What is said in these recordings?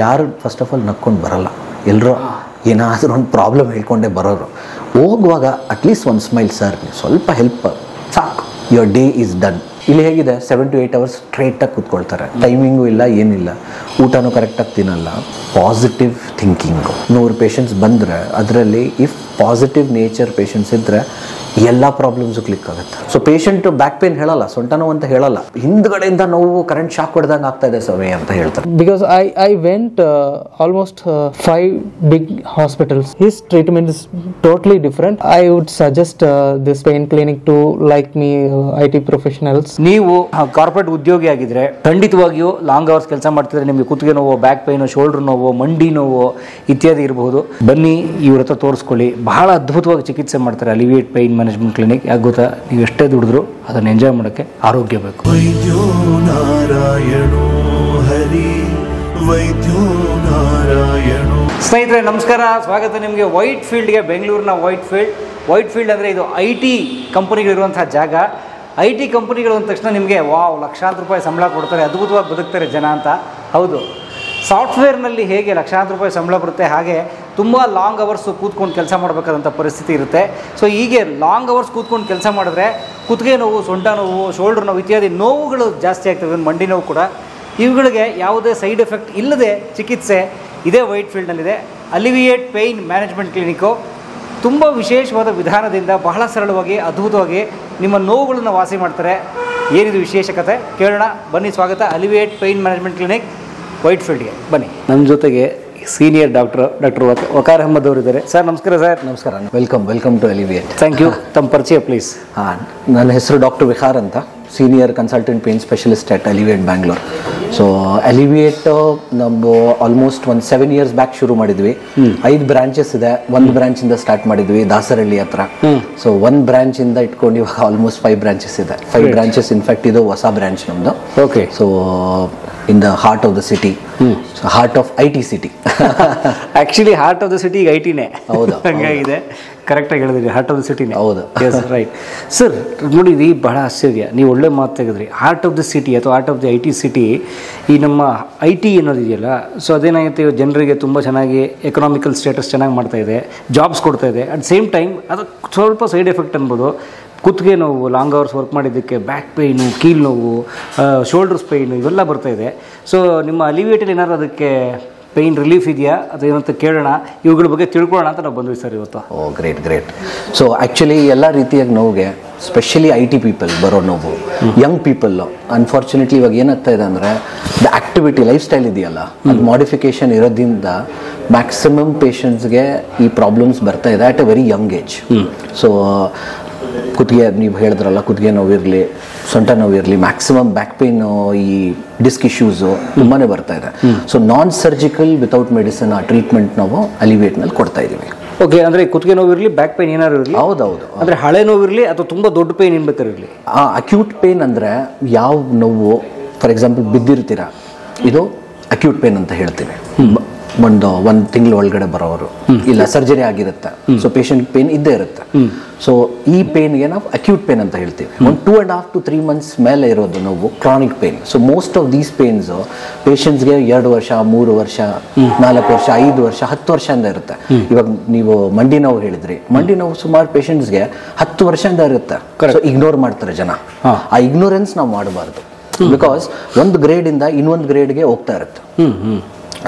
ಯಾರು first of all ನಕ್ಕೊಂಡು ಬರಲ್ಲ, ಎಲ್ಲರೂ ಏನಾದರೂ ಒಂದು ಪ್ರಾಬ್ಲಮ್ ಹೇಳ್ಕೊಂಡೇ ಬರೋರು. ಹೋಗುವಾಗ ಅಟ್ಲೀಸ್ಟ್ ಒಂದು ಸ್ಮೈಲ್, ಸರ್ ಸ್ವಲ್ಪ ಹೆಲ್ಪ್ ಸಾಕು, ಯುವರ್ ಡೇ ಈಸ್ ಡನ್. ಇಲ್ಲಿ ಹೇಗಿದೆ 7 to 8 hours ಸ್ಟ್ರೇಟಾಗಿ ಕೂತ್ಕೊಳ್ತಾರೆ, ಟೈಮಿಂಗು ಇಲ್ಲ, ಏನಿಲ್ಲ, ಊಟನೂ ಕರೆಕ್ಟಾಗಿ ತಿನ್ನಲ್ಲ. Positive thinking. 100 ಪೇಷಂಟ್ಸ್ ಬಂದರೆ ಅದರಲ್ಲಿ ಇಫ್ ಪಾಸಿಟಿವ್ ನೇಚರ್ ಪೇಷಂಟ್ಸ್ ಇದ್ದರೆ ಎಲ್ಲ ಪ್ರಾಬ್ಲಮ್ಸು ಕ್ಲಿಕ್ ಆಗುತ್ತೆ. ಸೊ ಪೇಷಂಟ್ ಬ್ಯಾಕ್ ಪೇನ್ ಹೇಳಲ್ಲ, ಸೊಂಟ ನೋವು ಅಂತ ಹೇಳಲ್ಲ, ಹಿಂದ್ಗಡೆಯಿಂದ ನೋವು ಕರೆಂಟ್ ಶಾಕ್ ಹೊಡೆದಂಗೆ ಆಗ್ತಾ ಇದೆ ಸ್ವಾಮಿ ಅಂತ ಹೇಳ್ತಾರೆ. Because I went almost 5 big hospitals. His treatment is totally different. I would suggest this pain clinic to like me IT professionals. ನೀವು ಕಾರ್ಪೊರೇಟ್ ಉದ್ಯೋಗಿ ಆಗಿದ್ರೆ ಖಂಡಿತವಾಗಿಯೂ ಲಾಂಗ್ ಅವರ್ಸ್ ಕೆಲಸ ಮಾಡ್ತಿದ್ರೆ ನಿಮಗೆ ಕುತ್ತಿಗೆ ನೋವು, ಬ್ಯಾಕ್ ಪೈನು, ಶೋಲ್ಡರ್ ನೋವು, ಮಂಡಿ ನೋವು ಇತ್ಯಾದಿ ಇರಬಹುದು. ಬನ್ನಿ ಇವ್ರ ಹತ್ರ ತೋರಿಸ್ಕೊಳ್ಳಿ. ಬಹಳ ಅದ್ಭುತವಾಗಿ ಚಿಕಿತ್ಸೆ ಮಾಡ್ತಾರೆ ಅಲಿವಿಯೇಟ್ ಪೈನ್ ಮ್ಯಾನೇಜ್ಮೆಂಟ್ ಕ್ಲಿನಿಕ್. ಯಾಕೆ ಗೊತ್ತಾ, ನೀವು ಎಷ್ಟೇ ದುಡಿದ್ರು ಅದನ್ನು ಎಂಜಾಯ್ ಮಾಡೋಕ್ಕೆ ಆರೋಗ್ಯ ಬೇಕು. ವೈದ್ಯೋ ನಾರಾಯಣೋ ಹರಿ, ವೈದ್ಯೋ ನಾರಾಯಣೋ. ಸ್ನೇಹಿತರೆ ನಮಸ್ಕಾರ, ಸ್ವಾಗತ ನಿಮಗೆ ವೈಟ್ ಫೀಲ್ಡ್ಗೆ. ಬೆಂಗಳೂರಿನ ವೈಟ್ ಫೀಲ್ಡ್ ಅಂದರೆ ಇದು IT ಕಂಪನಿಗಳಿರುವಂಥ ಜಾಗ. IT ಕಂಪನಿಗಳು ಅಂದ ತಕ್ಷಣ ನಿಮಗೆ ಲಕ್ಷಾಂತರ ರೂಪಾಯಿ ಸಂಬಳ ಕೊಡ್ತಾರೆ, ಅದ್ಭುತವಾಗಿ ಬದುಕ್ತಾರೆ ಜನ ಅಂತ. ಹೌದು, ಸಾಫ್ಟ್ವೇರ್ನಲ್ಲಿ ಹೇಗೆ ಲಕ್ಷಾಂತರ ರೂಪಾಯಿ ಸಂಬಳ ಬರುತ್ತೆ, ಹಾಗೆ ತುಂಬ ಲಾಂಗ್ ಅವರ್ಸು ಕೂತ್ಕೊಂಡು ಕೆಲಸ ಮಾಡಬೇಕಾದಂಥ ಪರಿಸ್ಥಿತಿ ಇರುತ್ತೆ. ಸೊ ಹೀಗೆ ಲಾಂಗ್ ಅವರ್ಸ್ ಕೂತ್ಕೊಂಡು ಕೆಲಸ ಮಾಡಿದ್ರೆ ಕುತ್ತಿಗೆ ನೋವು, ಸೊಂಟ ನೋವು, ಶೋಲ್ಡರ್ ನೋವು ಇತ್ಯಾದಿ ನೋವುಗಳು ಜಾಸ್ತಿ ಆಗ್ತವೆ, ಮಂಡಿ ನೋವು ಕೂಡ. ಇವುಗಳಿಗೆ ಯಾವುದೇ ಸೈಡ್ ಎಫೆಕ್ಟ್ ಇಲ್ಲದೆ ಚಿಕಿತ್ಸೆ ಇದೇ ವೈಟ್ ಫೀಲ್ಡ್ನಲ್ಲಿದೆ. ಅಲಿವಿಯೇಟ್ ಪೇಯ್ನ್ ಮ್ಯಾನೇಜ್ಮೆಂಟ್ ಕ್ಲಿನಿಕ್ಕು ತುಂಬ ವಿಶೇಷವಾದ ವಿಧಾನದಿಂದ ಬಹಳ ಸರಳವಾಗಿ ಅದ್ಭುತವಾಗಿ ನಿಮ್ಮ ನೋವುಗಳನ್ನು ವಾಸಿ ಮಾಡ್ತಾರೆ. ಏನಿದು ವಿಶೇಷ ಕತೆ ಕೇಳೋಣ ಬನ್ನಿ. ಸ್ವಾಗತ ಅಲಿವಿಯೇಟ್ ಪೇಯ್ನ್ ಮ್ಯಾನೇಜ್ಮೆಂಟ್ ಕ್ಲಿನಿಕ್ ವೈಟ್ ಫೀಲ್ಡ್ಗೆ ಬನ್ನಿ. ನಮ್ಮ ಜೊತೆಗೆ ಸೀನಿಯರ್ ಡಾಕ್ಟರ್ ವಕಾರ ಅಹಮದ್ ಅವರು ಇದ್ದಾರೆ. ಸರ್ ನಮಸ್ಕಾರ. ಸರ್ ನಮಸ್ಕಾರ, welcome to Alleviate. Thank you. ತಮ್ಮ ಪರಿಚಯ ಪ್ಲೀಸ್. ನನ್ನ ಹೆಸರು ಡಾಕ್ಟರ್ ವಿಹಾರ್ ಅಂತ, senior consultant pain specialist at Alleviate Bangalore. So Alleviate ನಾವು ಆಲ್ಮೋಸ್ಟ್ ಒಂದು 7 years ಬ್ಯಾಕ್ ಶುರು ಮಾಡಿದ್ವಿ. 5 ಬ್ರಾಂಚಸ್ ಇದೆ. 1 ಬ್ರಾಂಚಿಂದ ಸ್ಟಾರ್ಟ್ ಮಾಡಿದ್ವಿ ದಾಸರಳ್ಳಿ ಹತ್ರ. ಸೊ 1 ಬ್ರಾಂಚಿಂದ ಇಟ್ಕೊಂಡು ಇವಾಗ ಆಲ್ಮೋಸ್ಟ್ 5 ಬ್ರಾಂಚಸ್ ಇದೆ. 5 ಬ್ರಾಂಚಸ್, ಇನ್ಫ್ಯಾಕ್ಟ್ ಇದು ಹೊಸ ಬ್ರಾಂಚ್ ನಮ್ಮದು. Okay. So in the heart of the city, so heart of IT city. Actually heart of the city ಈಗ IT-ನೇ. ಹೌದಾ? ಹಂಗಾಗಿದೆ, ಕರೆಕ್ಟಾಗಿ ಹೇಳಿದ್ರಿ, ಹಾರ್ಟ್ ಆಫ್ ದ ಸಿಟಿನೇ. ಹೌದು, ಎಸ್, ರೈಟ್. ಸರ್ ನೋಡಿದ್ವಿ, ಬಹಳ ಆಶ್ಚರ್ಯ, ನೀವು ಒಳ್ಳೆ ಮಾತು ತೆಗೆದ್ರಿ. ಹಾರ್ಟ್ ಆಫ್ ದ ಸಿಟಿ ಅಥವಾ heart of the IT city, ಈ ನಮ್ಮ IT ಅನ್ನೋದಿದೆಯಲ್ಲ, ಸೊ ಅದೇನಾಗುತ್ತೆ, ಜನರಿಗೆ ತುಂಬ ಚೆನ್ನಾಗಿ ಎಕನಾಮಿಕಲ್ ಸ್ಟೇಟಸ್ ಚೆನ್ನಾಗಿ ಮಾಡ್ತಾ ಇದೆ, ಜಾಬ್ಸ್ ಕೊಡ್ತಾ ಇದೆ. ಅಟ್ ಸೇಮ್ ಟೈಮ್ ಅದು ಸ್ವಲ್ಪ ಸೈಡ್ ಎಫೆಕ್ಟ್ ಅನ್ಬೋದು. ಕುತ್ತಿಗೆ ನೋವು, ಲಾಂಗ್ ಅವರ್ಸ್ ವರ್ಕ್ ಮಾಡಿದ್ದಕ್ಕೆ ಬ್ಯಾಕ್ ಪೇಯ್ನು, ಕೀಲ್ ನೋವು, ಶೋಲ್ಡರ್ಸ್ ಪೇಯ್ನು ಇವೆಲ್ಲ ಬರ್ತಾ ಇದೆ. ಸೊ ನಿಮ್ಮ ಅಲಿವಿಯೇಟಲ್ಲಿ ಏನಾದ್ರು ಅದಕ್ಕೆ ಪೇಯ್ನ್ ರಿಲೀಫ್ ಇದೆಯಾ ಅಥವಾ ಏನಂತ ಕೇಳೋಣ, ಇವುಗಳ ಬಗ್ಗೆ ತಿಳ್ಕೊಳ್ಳೋಣ ಅಂತ ನಾವು ಬಂದ್ವಿ ಸರ್ ಇವತ್ತು. ಗ್ರೇಟ್. ಸೊ ಆ್ಯಕ್ಚುಲಿ ಎಲ್ಲ ರೀತಿಯಾಗಿ ನೋವಿಗೆ, ಸ್ಪೆಷಲಿ IT ಪೀಪಲ್ ಬರೋ ನೋವು, ಯಂಗ್ ಪೀಪಲ್, ಅನ್ಫಾರ್ಚುನೇಟ್ಲಿ ಇವಾಗ ಏನಾಗ್ತಾ ಇದೆ ಅಂದರೆ ದ ಆ್ಯಕ್ಟಿವಿಟಿ ಲೈಫ್ ಸ್ಟೈಲ್ ಇದೆಯಲ್ಲ, ಅದು ಮಾಡಿಫಿಕೇಷನ್ ಇರೋದ್ರಿಂದ ಮ್ಯಾಕ್ಸಿಮಮ್ ಪೇಷಂಟ್ಸ್ಗೆ ಈ ಪ್ರಾಬ್ಲಮ್ಸ್ ಬರ್ತಾ ಇದೆ at A very Young age. So ಕುತ್ತಿಗೆ, ನೀವು ಹೇಳಿದ್ರಲ್ಲ, ಕುತ್ತಿಗೆ ನೋವಿರಲಿ, ಸೊಂಟ ನೋವಿರಲಿ, ಮ್ಯಾಕ್ಸಿಮಮ್ ಬ್ಯಾಕ್ ಪೇಯ್ನು, ಈ ಡಿಸ್ಕ್ ಇಶ್ಯೂಸು ತುಂಬಾ ಬರ್ತಾ ಇದೆ. ಸೊ ನಾನ್ ಸರ್ಜಿಕಲ್ ವಿತೌಟ್ ಮೆಡಿಸಿನ್ ಆ ಟ್ರೀಟ್ಮೆಂಟ್ ನಾವು ಅಲಿವಿಯೇಟ್ನಲ್ಲಿ ಕೊಡ್ತಾ ಇದ್ದೀವಿ. ಓಕೆ, ಅಂದರೆ ಕುತ್ತಿಗೆ ನೋವಿರಲಿ, ಬ್ಯಾಕ್ ಪೇಯ್ನ್ ಏನಾದ್ರು ಇರಲಿ. ಹೌದೌದು. ಅಂದರೆ ಹಳೆ ನೋವಿರಲಿ ಅಥವಾ ತುಂಬ ದೊಡ್ಡ ಪೇಯ್ನ್ ಏನು ಬೇಕಾಗಿರಲಿ. ಅಕ್ಯೂಟ್ ಪೇಯ್ನ್ ಅಂದರೆ ಯಾವ ನೋವು, ಫಾರ್ ಎಕ್ಸಾಂಪಲ್ ಬಿದ್ದಿರ್ತೀರ, ಇದು ಅಕ್ಯೂಟ್ ಪೇಯ್ನ್ ಅಂತ ಹೇಳ್ತೀವಿ. ಒಂದು ತಿಂಗಳ ಒಳಗಡೆ ಬರೋರು, ಇಲ್ಲ ಸರ್ಜರಿ ಆಗಿರುತ್ತೆ, ಸೊ ಪೇಷಂಟ್ ಪೇನ್ ಇದ್ದೇ ಇರುತ್ತೆ. ಸೊ ಈ ಪೇನ್ಗೆ ನಾವು ಅಕ್ಯೂಟ್ ಪೇನ್ ಅಂತ ಹೇಳ್ತೀವಿ. ಒಂದು 2.5 to 3 months ಮೇಲೆ ಇರೋದು ನೋವು chronic pain. So most of these pains ಪೇಷಂಟ್ಸ್ಗೆ 2 ವರ್ಷ, 3 ವರ್ಷ, 4 ವರ್ಷ, 5 ವರ್ಷ, 10 ವರ್ಷದಿಂದ ಇರುತ್ತೆ. ಇವಾಗ ನೀವು ಮಂಡಿ ನೋವು ಹೇಳಿದ್ರಿ, ಮಂಡಿ ನೋವು ಸುಮಾರು ಪೇಷಂಟ್ಸ್ಗೆ 10 ವರ್ಷದಿಂದ ಇರುತ್ತೆ. ಸೊ ಇಗ್ನೋರ್ ಮಾಡ್ತಾರೆ ಜನ. ಆ ಇಗ್ನೋರೆನ್ಸ್ ನಾವು ಮಾಡಬಾರ್ದು. ಬಿಕಾಸ್ ಒಂದು ಗ್ರೇಡಿಂದ ಇನ್ನೊಂದು ಗ್ರೇಡ್ಗೆ ಹೋಗ್ತಾ ಇರುತ್ತೆ.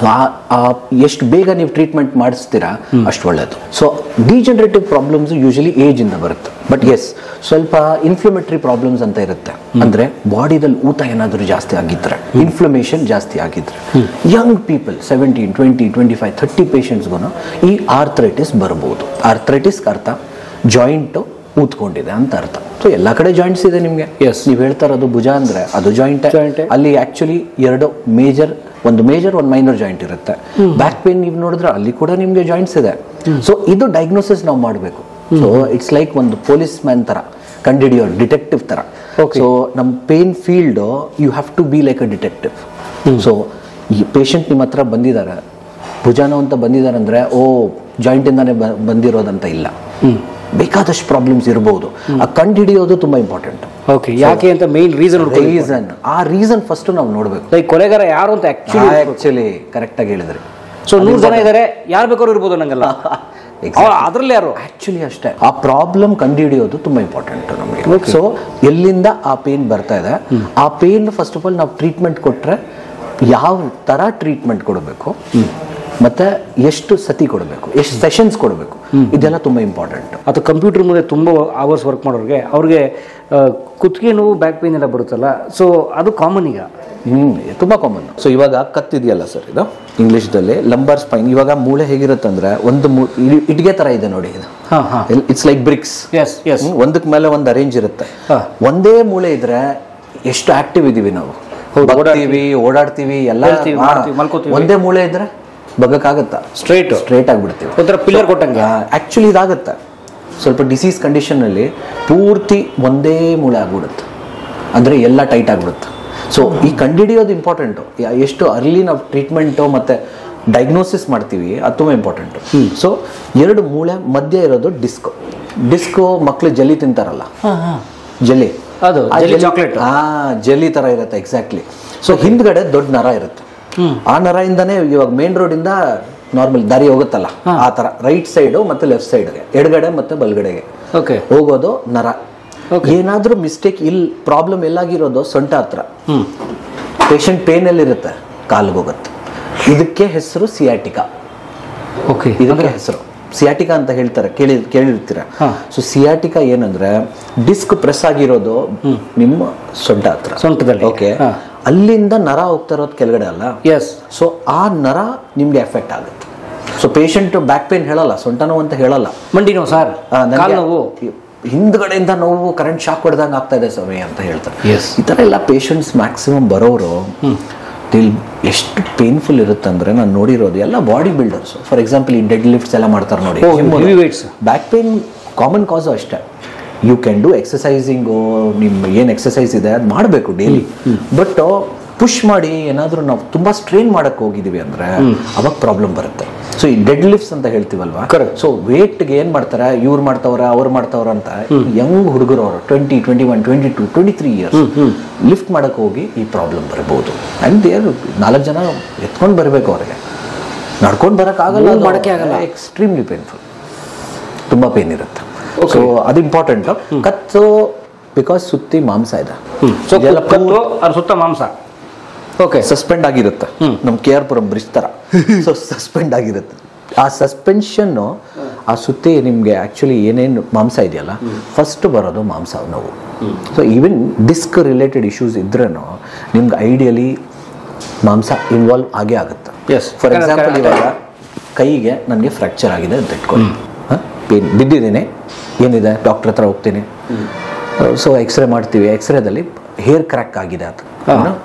ಎಷ್ಟು ಬೇಗ ನೀವು ಟ್ರೀಟ್ಮೆಂಟ್ ಮಾಡಿಸ್ತೀರಾ ಅಷ್ಟು ಒಳ್ಳೆಯದು. So degenerative problems usually age ಇಂದ ಬರುತ್ತೆ. ಬಟ್ ಎಸ್, ಸ್ವಲ್ಪ ಇನ್ಫ್ಲಮೇಟರಿ ಪ್ರಾಬ್ಲಮ್ಸ್ ಅಂತ ಇರುತ್ತೆ. ಅಂದ್ರೆ ಬಾಡಿದಲ್ಲಿ ಊತ ಏನಾದರೂ ಜಾಸ್ತಿ ಆಗಿದ್ರೆ, ಇನ್ಫ್ಲಮೇಷನ್ ಜಾಸ್ತಿ ಆಗಿದ್ರೆ, ಯಂಗ್ ಪೀಪಲ್ 17, 20, 25, 30 ಪೇಷಂಟ್ಸ್ಗೂ ಈ ಆರ್ಥರೈಟಿಸ್ ಬರ್ಬೋದು. ಆರ್ಥರೈಟಿಸ್ ಅರ್ಥ ಜಾಯಿಂಟು ಊದ್ಕೊಂಡಿದೆ ಅಂತ ಅರ್ಥ. ಸೊ ಎಲ್ಲ ಕಡೆ ಜಾಯಿಂಟ್ಸ್ ಇದೆ ನಿಮಗೆ. ಎಸ್, ನೀವು ಹೇಳ್ತಾ ಇರೋದು ಭುಜ ಅಂದರೆ ಅದು ಜಾಯಿಂಟ್. ಅಲ್ಲಿ ಆ್ಯಕ್ಚುಲಿ 2 ಮೇಜರ್, ಒಂದು ಮೈನರ್ ಜಾಯಿಂಟ್ ಇರುತ್ತೆ. ಬ್ಯಾಕ್ ಪೇನ್ ನೀವು ನೋಡಿದ್ರೆ ಅಲ್ಲಿ ಕೂಡ ನಿಮಗೆ ಜಾಯಿಂಟ್ಸ್ ಇದೆ. ಸೊ ಇದು ಡಯಾಗ್ನೋಸಿಸ್ ನಾವು ಮಾಡಬೇಕು. ಸೊ ಇಟ್ಸ್ ಲೈಕ್ ಒಂದು ಪೊಲೀಸ್ ಮ್ಯಾನ್ ಥರ ಕಂಡಿಡಿಯೋ, ಡಿಟೆಕ್ಟಿವ್ ಥರ. ಸೊ ನಮ್ಮ pain field you have to be like a detective. So ಈ ಪೇಷಂಟ್ ನಿಮ್ಮ ಹತ್ರ ಬಂದಿದ್ದಾರೆ, ಭುಜಾನೋ ಅಂತ ಬಂದಿದ್ದಾರೆ ಅಂದರೆ ಜಾಯಿಂಟಿಂದಾನೇ ಬಂದಿರೋದಂತ ಇಲ್ಲ. ಬೇಕಾದಷ್ಟು ಪ್ರಾಬ್ಲಮ್ಸ್ ಇರ್ಬೋದು. ಆ ಕಂಡು ಹಿಡಿಯೋದು ತುಂಬ ಇಂಪಾರ್ಟೆಂಟ್. ಓಕೆ, ಯಾಕೆ ಅಂತ ಮೇನ್ ರೀಸನ್ ಆ ರೀಸನ್ ಫಸ್ಟ್ ನಾವು ನೋಡ್ಬೇಕು. ಲೈಕ್ ಕೊಲೆಗಾರ ಯಾರು ಅಂತ ಆಕ್ಚುಲಿ ಕರೆಕ್ಟ್ ಆಗಿ ಹೇಳಿದ್ರಿ. ಸೊ 100 ಜನ ಇದ್ದಾರೆ, ಯಾರು ಬೇಕಾದ್ರೂ ಇರ್ಬೋದು ನಂಗಲ್ಲ, ಅದ್ರಲ್ಲಿ ಯಾರು ಆಕ್ಚುಲಿ ಅಷ್ಟೇ. ಆ ಪ್ರಾಬ್ಲಮ್ ಕಂಡುಹಿಡಿಯೋದು ತುಂಬಾ ಇಂಪಾರ್ಟೆಂಟ್ ನಮಗೆ. ಸೊ ಎಲ್ಲಿಂದ ಆ ಪೇನ್ ಬರ್ತಾ ಇದೆ, ಆ ಪೇನ್ ಫಸ್ಟ್ ಆಫ್ ಆಲ್ ನಾವು ಟ್ರೀಟ್ಮೆಂಟ್ ಕೊಟ್ರೆ ಯಾವ ತರ ಟ್ರೀಟ್ಮೆಂಟ್ ಕೊಡಬೇಕು, ಮತ್ತೆ ಎಷ್ಟು ಸತಿ ಕೊಡಬೇಕು, ಎಷ್ಟು ಸೆಷನ್ಸ್ ಕೊಡಬೇಕು, ಇದೆಲ್ಲ ತುಂಬಾ ಇಂಪಾರ್ಟೆಂಟ್. ಅಥವಾ ಕಂಪ್ಯೂಟರ್ ಮುಂದೆ ತುಂಬ ಅವರ್ಸ್ ವರ್ಕ್ ಮಾಡೋರಿಗೆ ಅವ್ರಿಗೆ ಕುತ್ತಿಗೆ ನೋವು, ಬ್ಯಾಕ್ ಪೇನ್ ಎಲ್ಲ ಬರುತ್ತಲ್ಲ, ಸೊ ಅದು ಕಾಮನ್ ಈಗ. ತುಂಬಾ ಕಾಮನ್. ಸೊ ಇವಾಗ ಕತ್ತಿದೆಯಲ್ಲ ಸರ್, ಇದು ಇಂಗ್ಲಿಷ್ದಲ್ಲಿ ಲಂಬಾರ್ ಸ್ಪೈನ್. ಇವಾಗ ಮೂಳೆ ಹೇಗಿರುತ್ತಂದ್ರೆ ಒಂದು ಇಟ್ಗೆ ತರ ಇದೆ ನೋಡಿ, ಇದು ಇಟ್ಸ್ ಲೈಕ್ ಬ್ರಿಕ್ಸ್. ಒಂದಕ್ ಮೇಲೆ ಒಂದು ಅರೇಂಜ್ ಇರುತ್ತೆ. ಒಂದೇ ಮೂಳೆ ಇದ್ರೆ ಎಷ್ಟು ಆಕ್ಟಿವ್ ಇದೀವಿ ನಾವು, ಓಡಾಡ್ತೀವಿ ಎಲ್ಲ. ಒಂದೇ ಮೂಳೆ ಇದ್ರೆ ಬಗ್ಗಕ್ಕಾಗತ್ತಾ? ಸ್ಟ್ರೇಟ್ ಆಗ್ಬಿಡ್ತೀವಿ, ಒಂಥರ ಪಿಲ್ಲರ್ ಕೊಟ್ಟಂಗೆ. ಆಕ್ಚುಲಿ ಇದಾಗತ್ತೆ ಸ್ವಲ್ಪ ಡಿಸೀಸ್ ಕಂಡೀಷನ್ ಅಲ್ಲಿ, ಪೂರ್ತಿ ಒಂದೇ ಮೂಳೆ ಆಗ್ಬಿಡುತ್ತೆ, ಅಂದ್ರೆ ಎಲ್ಲ ಟೈಟ್ ಆಗ್ಬಿಡುತ್ತೆ. ಸೊ ಈ ಕಂಡುಹಿಡಿಯೋದು ಇಂಪಾರ್ಟೆಂಟು. ಎಷ್ಟು ಅರ್ಲಿ ನಾವು ಟ್ರೀಟ್ಮೆಂಟು ಮತ್ತೆ ಡಯಾಗ್ನೋಸಿಸ್ ಮಾಡ್ತೀವಿ ಅದು ತುಂಬ ಇಂಪಾರ್ಟೆಂಟು. ಸೊ 2 ಮೂಳೆ ಮಧ್ಯ ಇರೋದು ಡಿಸ್ಕೋ ಮಕ್ಕಳು ಜೆಲ್ಲಿ ತಿಂತಾರಲ್ಲ, ಜೆಲ್ಲಿ, ಅದು ಚಾಕ್ಲೇಟ್, ಜೆಲ್ಲಿ ತರ ಇರುತ್ತೆ ಎಕ್ಸಾಕ್ಟ್ಲಿ. ಸೊ ಹಿಂದ್ಗಡೆ ದೊಡ್ಡ ನರ ಇರುತ್ತೆ. ಆ ನರದಿಂದಾನೇ ಇವಾಗ ಮೇನ್ ರೋಡ್ ಇಂದ ನಾರ್ಮಲ್ ದಾರಿ ಹೋಗುತ್ತಲ್ಲ, ಆ ತರ ರೈಟ್ ಸೈಡ್ ಮತ್ತೆ ಲೆಫ್ಟ್ ಸೈಡ್ಗೆ, ಎಡಗಡೆ ಮತ್ತೆ ಬಲಗಡೆಗೆ ಹೋಗೋದು ನರ. ಏನಾದ್ರೂ ಮಿಸ್ಟೇಕ್ ಇಲ್ಲಿ ಪ್ರಾಬ್ಲಮ್ ಎಲ್ಲಾಗಿರೋದು ಸೊಂಟ ಹತ್ರ, ಪೇಷಂಟ್ ಪೇನ್ ಎಲ್ಲಿರುತ್ತೆ ಕಾಲಿಗೆ ಹೋಗುತ್ತೆ. ಇದಕ್ಕೆ ಹೆಸರು ಸಿಯಾಟಿಕಾ. ಇದಕ್ಕೆ ಹೆಸರು ಸಿಯಾಟಿಕಾ ಅಂತ ಹೇಳ್ತಾರೆ, ಕೇಳಿರ್ತೀರ. ಸೊ ಸಿಯಾಟಿಕಾ ಏನಂದ್ರೆ ಡಿಸ್ಕ್ ಪ್ರೆಸ್ ಆಗಿರೋದು ನಿಮ್ಮ ಸೊಂಟ ಹತ್ರ, ಸೊಂಟದಲ್ಲಿ. ಓಕೆ, ಅಲ್ಲಿಂದ ನರ ಹೋಗ್ತಾ ಇರೋದು ಕೆಳಗಡೆ ಅಲ್ಲ. ಸೊ ಆ ನರ ನಿಮ್ಗೆ ಎಫೆಕ್ಟ್ ಆಗುತ್ತೆ. ಸೊ ಪೇಷಂಟ್ ಬ್ಯಾಕ್ ಪೇನ್ ಹೇಳಲ್ಲ, ಸೊಂಟ ನೋವು ಅಂತ ಹೇಳಲ್ಲ, ಮಂಡಿ ನೋವು ಸರ್, ನೋವು, ಹಿಂದ್ಗಡೆಯಿಂದ ನೋವು, ಕರೆಂಟ್ ಶಾಕ್ ಹೊಡೆದಂಗೆ ಆಗ್ತಾ ಇದೆ ಸಮಯ ಅಂತ ಹೇಳ್ತಾರೆ. ಈ ತರ ಎಲ್ಲ ಪೇಷಂಟ್ಸ್ ಮ್ಯಾಕ್ಸಿಮಮ್ ಬರೋರು ಎಷ್ಟು ಪೇನ್ಫುಲ್ ಇರುತ್ತೆ ಅಂದ್ರೆ, ನಾನು ನೋಡಿರೋದು ಎಲ್ಲ ಬಾಡಿ ಬಿಲ್ಡರ್ಸ್. ಫಾರ್ ಎಕ್ಸಾಂಪಲ್ ಈ ಡೆಡ್ ಲಿಫ್ಟ್ಸ್ ಎಲ್ಲ ಮಾಡ್ತಾರೆ ನೋಡಿ, ಬ್ಯಾಕ್ ಪೇನ್ ಕಾಮನ್ ಕಾಸು ಅಷ್ಟೇ. ಯು ಕ್ಯಾನ್ ಡೂ ಎಕ್ಸಸೈಸಿಂಗು, ನಿಮ್ಮ ಏನು ಎಕ್ಸಸೈಸ್ ಇದೆ ಅದು ಮಾಡಬೇಕು ಡೈಲಿ. ಬಟ್ ಪುಷ್ ಮಾಡಿ ಏನಾದರೂ ನಾವು ತುಂಬಾ ಸ್ಟ್ರೈನ್ ಮಾಡಕ್ಕೆ ಹೋಗಿದೀವಿ ಅಂದ್ರೆ ಅವಾಗ ಪ್ರಾಬ್ಲಮ್ ಬರುತ್ತೆ. ಸೊ ಈ ಡೆಡ್ ಲಿಫ್ಟ್ಸ್ ಅಂತ ಹೇಳ್ತೀವಲ್ವಾ, ಸೊ ವೇಟ್ಗೆ ಏನ್ ಮಾಡ್ತಾರೆ, ಇವ್ರು ಮಾಡ್ತಾವ್ರ ಅವ್ರು ಮಾಡ್ತಾವ್ರ ಅಂತ ಯಂಗ್ ಹುಡುಗರು ಅವರು 20, 21, 22, 23 ಇಯರ್ಸ್ ಲಿಫ್ಟ್ ಮಾಡಕ್ ಹೋಗಿ ಈ ಪ್ರಾಬ್ಲಮ್ ಬರಬಹುದು. ಅಂಡ್ 4 ಜನ ಎತ್ಕೊಂಡು ಬರಬೇಕು, ಅವ್ರಿಗೆ ನಡ್ಕೊಂಡು ಬರಕ್ ಆಗಲ್ಲ, ಮಾಡಕ್ಕೆ ಆಗಲ್ಲ, ಎಕ್ಸ್ಟ್ರೀಮ್ಲಿ ಪೇನ್ಫುಲ್, ತುಂಬಾ ಪೇನ್ ಇರುತ್ತೆ. ಸೊ ಅದು ಇಂಪಾರ್ಟೆಂಟ್. ಕತ್ತು ಬಿಕಾಸ್ ಸುತ್ತಿ ಮಾಂಸ ಇದೆ, ಸುತ್ತ ಮಾಂಸ ಸಸ್ಪೆಂಡ್ ಆಗಿರುತ್ತೆ, ನಮ್ KR ಪುರಂ ಬ್ರಿಡ್ಜ್ ತರ. ಸೊ ಸಸ್ಪೆಂಡ್ ಆಗಿರುತ್ತೆ. ಆ ಸಸ್ಪೆನ್ಷನ್, ಆ ಸುತ್ತಿ ನಿಮ್ಗೆ ಆಕ್ಚುಲಿ ಏನೇನು ಮಾಂಸ ಇದೆಯಲ್ಲ, ಫಸ್ಟ್ ಬರೋದು ಮಾಂಸ ನೋವು. So even disc related issues ಇದ್ರೂ ನಿಮ್ಗೆ ಐಡಿಯಲಿ ಮಾಂಸ ಇನ್ವಾಲ್ವ್ ಆಗೇ ಆಗುತ್ತೆ. ಫಾರ್ ಎಕ್ಸಾಂಪಲ್ ಇವಾಗ ಕೈಗೆ ನನಗೆ ಫ್ರ್ಯಾಕ್ಚರ್ ಆಗಿದೆ ಅಂತ ಇಟ್ಕೊಳ್ಳಿ, ಪೇನ್ ಬಿದ್ದಿದ್ದೀನಿ, ಏನಿದೆ ಡಾಕ್ಟರ್ ಹತ್ರ ಹೋಗ್ತೀನಿ. ಸೊ ಎಕ್ಸ್ರೇ ಮಾಡ್ತೀವಿ, ಎಕ್ಸ್ರೇದಲ್ಲಿ ಹೇರ್ ಕ್ರ್ಯಾಕ್ ಆಗಿದೆ ಅಂತ,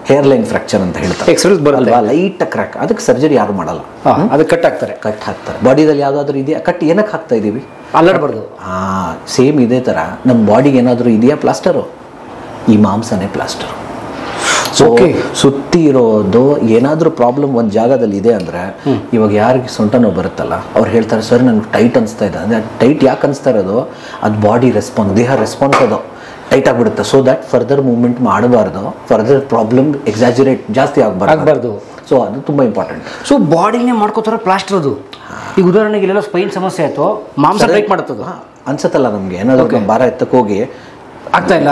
ಹೇರ್ ಲೈನ್ ಫ್ರಾಕ್ಚರ್ ಅಂತ ಹೇಳ್ತಾರೆ. ಎಕ್ಸ್ರೇಸ್ ಬರಲ್ವಾ, ಲೈಟ್ ಕ್ರ್ಯಾಕ್, ಅದಕ್ಕೆ ಸರ್ಜರಿ ಯಾರು ಮಾಡಲ್ಲ, ಅದಕ್ಕೆ ಕಟ್ ಹಾಕ್ತಾರೆ. ಬಾಡಿದಲ್ಲಿ ಯಾವ್ದಾದ್ರು ಇದೆಯಾ, ಕಟ್ ಏನಕ್ಕೆ ಹಾಕ್ತಾ ಇದೀವಿ, ಅಲ್ಲಾಡಬಾರ್ದು. ಸೇಮ್ ಇದೇ ತರ ನಮ್ಮ ಬಾಡಿಗೆ ಏನಾದರೂ ಇದೆಯಾ ಪ್ಲಾಸ್ಟರು, ಈ ಮಾಂಸನೇ ಪ್ಲಾಸ್ಟರ್. ಸೊ ಸುತ್ತಿ ಇರೋದು ಏನಾದರೂ ಪ್ರಾಬ್ಲಮ್ ಒಂದು ಜಾಗದಲ್ಲಿ ಇದೆ ಅಂದ್ರೆ, ಇವಾಗ ಯಾರಿಗೆ ಸೊಂಟ ನೋವು ಬರುತ್ತಲ್ಲ ಅವ್ರು ಹೇಳ್ತಾರೆ, ಸರ್ ನನಗೆ ಟೈಟ್ ಅನಿಸ್ತಾ ಇದೆ ಅಂದ್ರೆ, ಟೈಟ್ ಯಾಕೆ ಅನಿಸ್ತಾ ಇರೋದು, ಅದು ಬಾಡಿ ರೆಸ್ಪಾನ್ಸ್, ದೇಹ ರೆಸ್ಪಾನ್ಸ್ ಅದು ಟೈಟ್ ಆಗಿಬಿಡುತ್ತೆ. ಸೊ ದಟ್ ಫರ್ದರ್ ಮೂವ್ಮೆಂಟ್ ಮಾಡಬಾರ್ದು, ಫರ್ದರ್ ಪ್ರಾಬ್ಲಮ್ ಎಕ್ಸಾಜುರೇಟ್ ಜಾಸ್ತಿ ಆಗಬಾರ್ದು. ಸೊ ಅದು ತುಂಬಾ ಇಂಪಾರ್ಟೆಂಟ್. ಸೊ ಬಾಡಿನೇ ಮಾಡ್ಕೋತಾರೆ ಪ್ಲಾಸ್ಟರ್. ಅದು ಈಗ ಉದಾಹರಣೆಗೆ ಇಲ್ಲೆಲ್ಲ ಸ್ಪೈನ್ ಸಮಸ್ಯೆ ಆಯ್ತು, ಮಾಂಸ ಟೈಟ್ ಮಾಡುತ್ತದು ಅನ್ಸತ್ತಲ್ಲ ನಮ್ಗೆ, ಏನಾದ್ರು ಭಾರ ಎತ್ತಕ್ಕೆ ಹೋಗಿ ಆಗ್ತಾ ಇಲ್ಲ,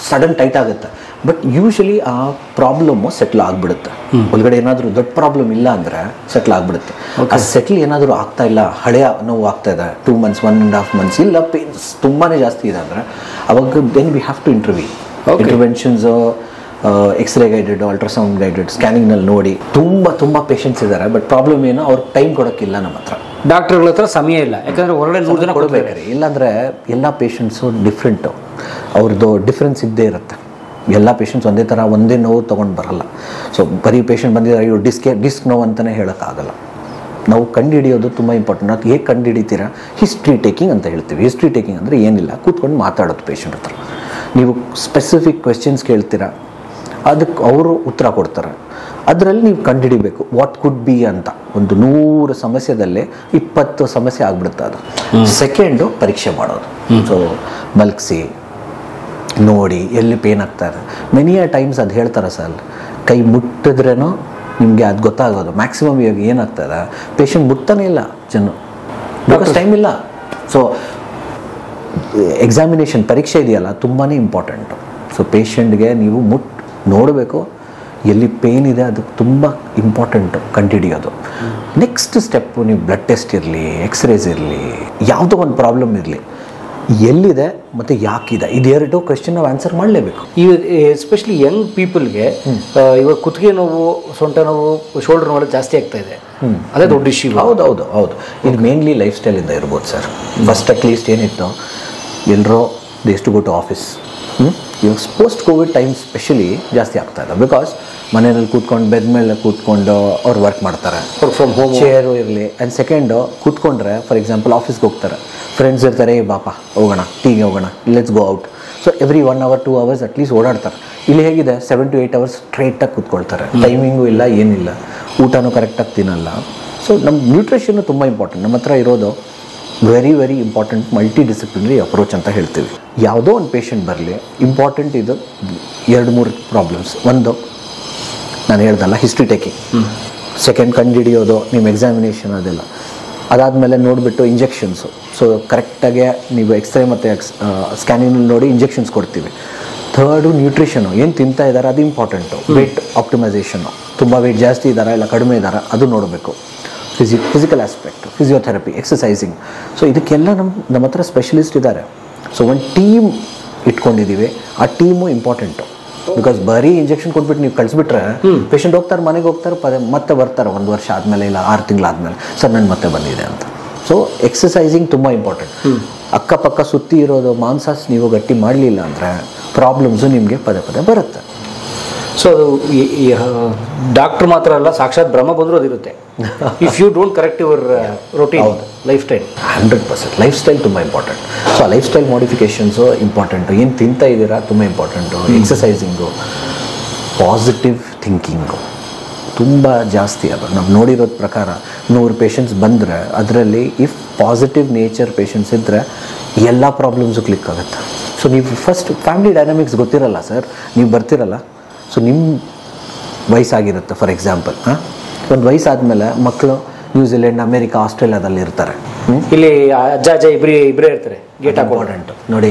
ಸಡನ್ ಟೈಟ್ ಆಗುತ್ತೆ. ಬಟ್ ಯೂಶಲಿ ಆ ಪ್ರಾಬ್ಲಮ್ ಸೆಟ್ಲ್ ಆಗ್ಬಿಡುತ್ತೆ. ಒಳಗಡೆ ಏನಾದರೂ ದೊಡ್ಡ ಪ್ರಾಬ್ಲಮ್ ಇಲ್ಲ ಅಂದ್ರೆ ಸೆಟ್ಲ್ ಆಗ್ಬಿಡುತ್ತೆ. ಆ ಸೆಟ್ಲ್ ಏನಾದರೂ ಆಗ್ತಾ ಇಲ್ಲ, ಹಳೆಯ ನೋವು ಆಗ್ತಾ ಇದೆ 2 months 1.5 months, ಇಲ್ಲ ಪೇನ್ಸ್ ತುಂಬಾನೇ ಜಾಸ್ತಿ ಇದೆ ಅಂದ್ರೆ, ಅವಾಗ then we have to interventions, x ray guided, ultrasound guided, ಸ್ಕ್ಯಾನಿಂಗ್ನಲ್ಲಿ ನೋಡಿ. ತುಂಬಾ ಪೇಷಂಟ್ಸ್ ಇದ್ದಾರೆ, ಬಟ್ ಪ್ರಾಬ್ಲಮ್ ಏನು, ಅವ್ರಿಗೆ ಟೈಮ್ ಕೊಡೋಕ್ಕಿಲ್ಲ ನಮ್ಮ ಹತ್ರ, ಡಾಕ್ಟರ್ಗಳ ಹತ್ರ ಸಮಯ ಇಲ್ಲ. ಯಾಕಂದ್ರೆ ಹೊರಗಡೆ 100 ಜನ ಕೊಡಬೇಕಾರೆ, ಇಲ್ಲಾಂದ್ರೆ ಎಲ್ಲ ಪೇಷಂಟ್ಸು ಡಿಫ್ರೆಂಟು, ಅವ್ರದ್ದು ಡಿಫ್ರೆನ್ಸ್ ಇದ್ದೇ ಇರುತ್ತೆ. ಎಲ್ಲ ಪೇಷಂಟ್ಸ್ ಒಂದೇ ಥರ ಒಂದೇ ನೋವು ತೊಗೊಂಡು ಬರಲ್ಲ. ಸೊ ಬರೀ ಪೇಷಂಟ್ ಬಂದಿದ್ದಾರೆ, ಇವ್ರು ಡಿಸ್ಕ್ ನೋವು ಅಂತಲೇ ಹೇಳೋಕ್ಕಾಗಲ್ಲ. ನಾವು ಕಂಡುಹಿಡಿಯೋದು ತುಂಬ ಇಂಪಾರ್ಟೆಂಟ್. ಅದು ಹೇಗೆ ಕಂಡುಹಿಡಿತೀರಾ, ಹಿಸ್ಟ್ರಿ ಟೇಕಿಂಗ್ ಅಂತ ಹೇಳ್ತೀವಿ. ಹಿಸ್ಟ್ರಿ ಟೇಕಿಂಗ್ ಅಂದರೆ ಏನಿಲ್ಲ, ಕೂತ್ಕೊಂಡು ಮಾತಾಡೋದು ಪೇಷಂಟ್ ಹತ್ರ. ನೀವು ಸ್ಪೆಸಿಫಿಕ್ ಕ್ವೆಶ್ಚನ್ಸ್ ಕೇಳ್ತೀರಾ, ಅದಕ್ಕೆ ಅವರು ಉತ್ತರ ಕೊಡ್ತಾರೆ. ಅದರಲ್ಲಿ ನೀವು ಕಂಡುಹಿಡಿಬೇಕು ವಾಟ್ ಕುಡ್ ಬಿ ಅಂತ. ಒಂದು 100 ಸಮಸ್ಯೆದಲ್ಲೇ 20 ಸಮಸ್ಯೆ ಆಗ್ಬಿಡುತ್ತೆ. ಅದು ಸೆಕೆಂಡು ಪರೀಕ್ಷೆ ಮಾಡೋದು. ಸೊ ಮಲ್ಕಿಸಿ ನೋಡಿ ಎಲ್ಲಿ ಪೇನ್ ಆಗ್ತಾ ಇದೆ. ಮೆನಿ ಟೈಮ್ಸ್ ಅದು ಹೇಳ್ತಾರೆ ಸರ್, ಕೈ ಮುಟ್ಟಿದ್ರೇನೋ ನಿಮಗೆ ಅದು ಗೊತ್ತಾಗೋದು. ಮ್ಯಾಕ್ಸಿಮಮ್ ಇವಾಗ ಏನಾಗ್ತದೆ, ಪೇಷಂಟ್ ಮುಟ್ತಾನೆ ಇಲ್ಲ ಬಿಕಾಸ್ ಟೈಮ್ ಇಲ್ಲ. ಸೊ ಎಕ್ಸಾಮಿನೇಷನ್ ಪರೀಕ್ಷೆ ಇದೆಯಲ್ಲ ತುಂಬಾ ಇಂಪಾರ್ಟೆಂಟು. ಸೊ ಪೇಷಂಟ್ಗೆ ನೀವು ನೋಡಬೇಕು ಎಲ್ಲಿ ಪೇನ್ ಇದೆ, ಅದು ತುಂಬ ಇಂಪಾರ್ಟೆಂಟು ಕಂಡುಹಿಡಿಯೋದು. ನೆಕ್ಸ್ಟ್ ಸ್ಟೆಪ್ಪು ನೀವು ಬ್ಲಡ್ ಟೆಸ್ಟ್ ಇರಲಿ, ಎಕ್ಸ್ರೇಸ್ ಇರಲಿ, ಯಾವುದೋ ಒಂದು ಪ್ರಾಬ್ಲಮ್ ಇರಲಿ, ಎಲ್ಲಿದೆ ಮತ್ತು ಯಾಕಿದೆ, ಇದೆರಡು ಕ್ವೆಶ್ಚನ್ ನಾವು ಆನ್ಸರ್ ಮಾಡಲೇಬೇಕು. ಈಗ ಎಸ್ಪೆಷಲಿ ಯಂಗ್ ಪೀಪಲ್ಗೆ ಇವಾಗ ಕುತ್ತಿಗೆ ನೋವು, ಸೊಂಟ ನೋವು, ಶೋಲ್ಡರ್ ನೋವು ಜಾಸ್ತಿ ಆಗ್ತಾ ಇದೆ. ಅದೇ ದೊಡ್ಡ ಇಶ್ಯೂ. ಹೌದು. ಇದು ಮೇನ್ಲಿ ಲೈಫ್ ಸ್ಟೈಲಿಂದ ಇರ್ಬೋದು ಸರ್. ಫಸ್ಟ್ ಅಟ್ಲೀಸ್ಟ್ ಏನಿತ್ತು, ಎಲ್ಲರೂ they to go to office. ಇವಾಗ ಪೋಸ್ಟ್ ಕೋವಿಡ್ ಟೈಮ್ ಸ್ಪೆಷಲಿ ಜಾಸ್ತಿ ಆಗ್ತಾ ಇದೆ. ಬಿಕಾಸ್ ಮನೆಯಲ್ಲಿ ಕೂತ್ಕೊಂಡು ಬೆಡ್ ಮೇಲೆ ಕೂತ್ಕೊಂಡು ಅವ್ರು ವರ್ಕ್ ಮಾಡ್ತಾರೆ, ವರ್ಕ್ ಫ್ರಮ್ ಹೋಮ್, ಚೇರು ಇರಲಿ. ಆ್ಯಂಡ್ ಸೆಕೆಂಡು ಕೂತ್ಕೊಂಡ್ರೆ ಫಾರ್ ಎಕ್ಸಾಂಪಲ್ ಆಫೀಸ್ಗೆ ಹೋಗ್ತಾರೆ, ಫ್ರೆಂಡ್ಸ್ ಇರ್ತಾರೆ, ಬಾಪ ಹೋಗೋಣ ಟೀಗೆ ಹೋಗೋಣ, let's go out. So every 1 hour 2 hours at least ಓಡಾಡ್ತಾರೆ. ಇಲ್ಲಿ ಹೇಗಿದೆ 7 to 8 hours ಸ್ಟ್ರೈಟಾಗಿ ಕೂತ್ಕೊಳ್ತಾರೆ, ಟೈಮಿಂಗು ಇಲ್ಲ, ಏನಿಲ್ಲ, ಊಟನೂ ಕರೆಕ್ಟಾಗಿ ತಿನ್ನಲ್ಲ. ಸೊ ನಮ್ಮ ನ್ಯೂಟ್ರಿಷನ್ನು ತುಂಬ ಇಂಪಾರ್ಟೆಂಟ್. ನಮ್ಮ ಹತ್ರ ಇರೋದು very very important multi disciplinary approach ಅಂತ ಹೇಳ್ತೀವಿ. ಯಾವುದೋ ಒಂದು ಪೇಷಂಟ್ ಬರಲಿ, ಇಂಪಾರ್ಟೆಂಟ್ ಇದು 2-3 ಪ್ರಾಬ್ಲಮ್ಸ್. ಒಂದು ನಾನು ಹೇಳ್ದಲ್ಲ, ಹಿಸ್ಟ್ರಿ ಟೇಕಿಂಗ್. ಸೆಕೆಂಡ್ ಕಂಡುಹಿಡಿಯೋದು ನಿಮ್ಮ ಎಕ್ಸಾಮಿನೇಷನ್, ಅದೆಲ್ಲ ಅದಾದಮೇಲೆ ನೋಡಿಬಿಟ್ಟು ಇಂಜೆಕ್ಷನ್ಸು. ಸೊ ಕರೆಕ್ಟಾಗಿ ನೀವು ಎಕ್ಸ್ರೇ ಮತ್ತು ಸ್ಕ್ಯಾನಿಂಗಲ್ಲಿ ನೋಡಿ ಇಂಜೆಕ್ಷನ್ಸ್ ಕೊಡ್ತೀವಿ. ಥರ್ಡು ನ್ಯೂಟ್ರಿಷನು, ಏನು ತಿಂತಾ ಇದ್ದಾರೆ ಅದು ಇಂಪಾರ್ಟೆಂಟು. ವೆಯ್ಟ್ ಆಪ್ಟಿಮೈಸೇಷನ್ನು, ತುಂಬ ವೆಯ್ಟ್ ಜಾಸ್ತಿ ಇದ್ದಾರಾ ಇಲ್ಲ ಕಡಿಮೆ ಇದ್ದಾರಾ ಅದು ನೋಡಬೇಕು. Physical aspect, physiotherapy, exercising. So ಇದಕ್ಕೆಲ್ಲ ನಮ್ಮ ಹತ್ರ ಸ್ಪೆಷಲಿಸ್ಟ್ ಇದ್ದಾರೆ. ಸೊ ಒಂದು ಟೀಮ್ ಇಟ್ಕೊಂಡಿದ್ದೀವಿ. ಆ ಟೀಮು ಇಂಪಾರ್ಟೆಂಟು. ಬಿಕಾಸ್ ಬರೀ ಇಂಜೆಕ್ಷನ್ ಕೊಟ್ಬಿಟ್ಟು ನೀವು ಕಳಿಸ್ಬಿಟ್ರೆ ಪೇಷಂಟ್ ಹೋಗ್ತಾರೆ, ಮನೆಗೆ ಹೋಗ್ತಾರೆ, ಮತ್ತೆ ಬರ್ತಾರೆ 1 ವರ್ಷ ಆದಮೇಲೆ ಇಲ್ಲ 6 ತಿಂಗಳಾದಮೇಲೆ, ಸರ್ ನಾನು ಮತ್ತೆ ಬಂದಿದೆ ಅಂತ. ಸೊ ಎಕ್ಸಸೈಸಿಂಗ್ ತುಂಬ ಇಂಪಾರ್ಟೆಂಟ್. ಅಕ್ಕಪಕ್ಕ ಸುತ್ತಿ ಇರೋದು ಮಾಂಸಾಸ್ ನೀವು ಗಟ್ಟಿ ಮಾಡಲಿಲ್ಲ ಅಂದರೆ ಪ್ರಾಬ್ಲಮ್ಸು ನಿಮಗೆ ಪದೇ ಪದೇ ಬರುತ್ತೆ. ಸೊ ಅದು ಡಾಕ್ಟ್ರ್ ಮಾತ್ರ ಅಲ್ಲ, ಸಾಕ್ಷಾತ್ ಬ್ರಹ್ಮ ಬಂದರೂ ಅದಿರುತ್ತೆ. If you don't correct your routine, lifestyle. 100% lifestyle ತುಂಬ ಇಂಪಾರ್ಟೆಂಟ್. ಸೊ ಆ ಲೈಫ್ ಸ್ಟೈಲ್ ಮಾಡಿಫಿಕೇಷನ್ಸು ಇಂಪಾರ್ಟೆಂಟು. ಏನು ತಿಂತಾ ಇದ್ದೀರಾ ತುಂಬ ಇಂಪಾರ್ಟೆಂಟು. ಎಕ್ಸಸೈಸಿಂಗು, ಪಾಸಿಟಿವ್ ಥಿಂಕಿಂಗು ತುಂಬ ಜಾಸ್ತಿ. ಅದು ನಾವು ನೋಡಿರೋದ ಪ್ರಕಾರ 100 ಪೇಷಂಟ್ಸ್ ಬಂದರೆ ಅದರಲ್ಲಿ ಇಫ್ ಪಾಸಿಟಿವ್ ನೇಚರ್ ಪೇಷಂಟ್ಸ್ ಇದ್ದರೆ ಎಲ್ಲ ಪ್ರಾಬ್ಲಮ್ಸು ಕ್ಲಿಕ್ ಆಗುತ್ತೆ. ಸೊ ನೀವು ಫಸ್ಟ್ ಫ್ಯಾಮಿಲಿ ಡೈನಾಮಿಕ್ಸ್ ಗೊತ್ತಿರಲ್ಲ ಸರ್, ನೀವು ಬರ್ತಿರಲ್ಲ. ಸೊ ನಿಮ್ಮ ವಯಸ್ಸಾಗಿರುತ್ತೆ ಫಾರ್ ಎಕ್ಸಾಂಪಲ್, ಒಂದು ವಯಸ್ಸಾದಮೇಲೆ ಮಕ್ಕಳು ನ್ಯೂಜಿಲೆಂಡ್, ಅಮೇರಿಕಾ, ಆಸ್ಟ್ರೇಲಿಯಾದಲ್ಲಿ ಇರ್ತಾರೆ. ಇಲ್ಲಿ ಅಜ್ಜ ಇಬ್ಬರೇ ಇರ್ತಾರೆ. ಗೇಟ್ ಇಂಪಾರ್ಟೆಂಟು ನೋಡಿ.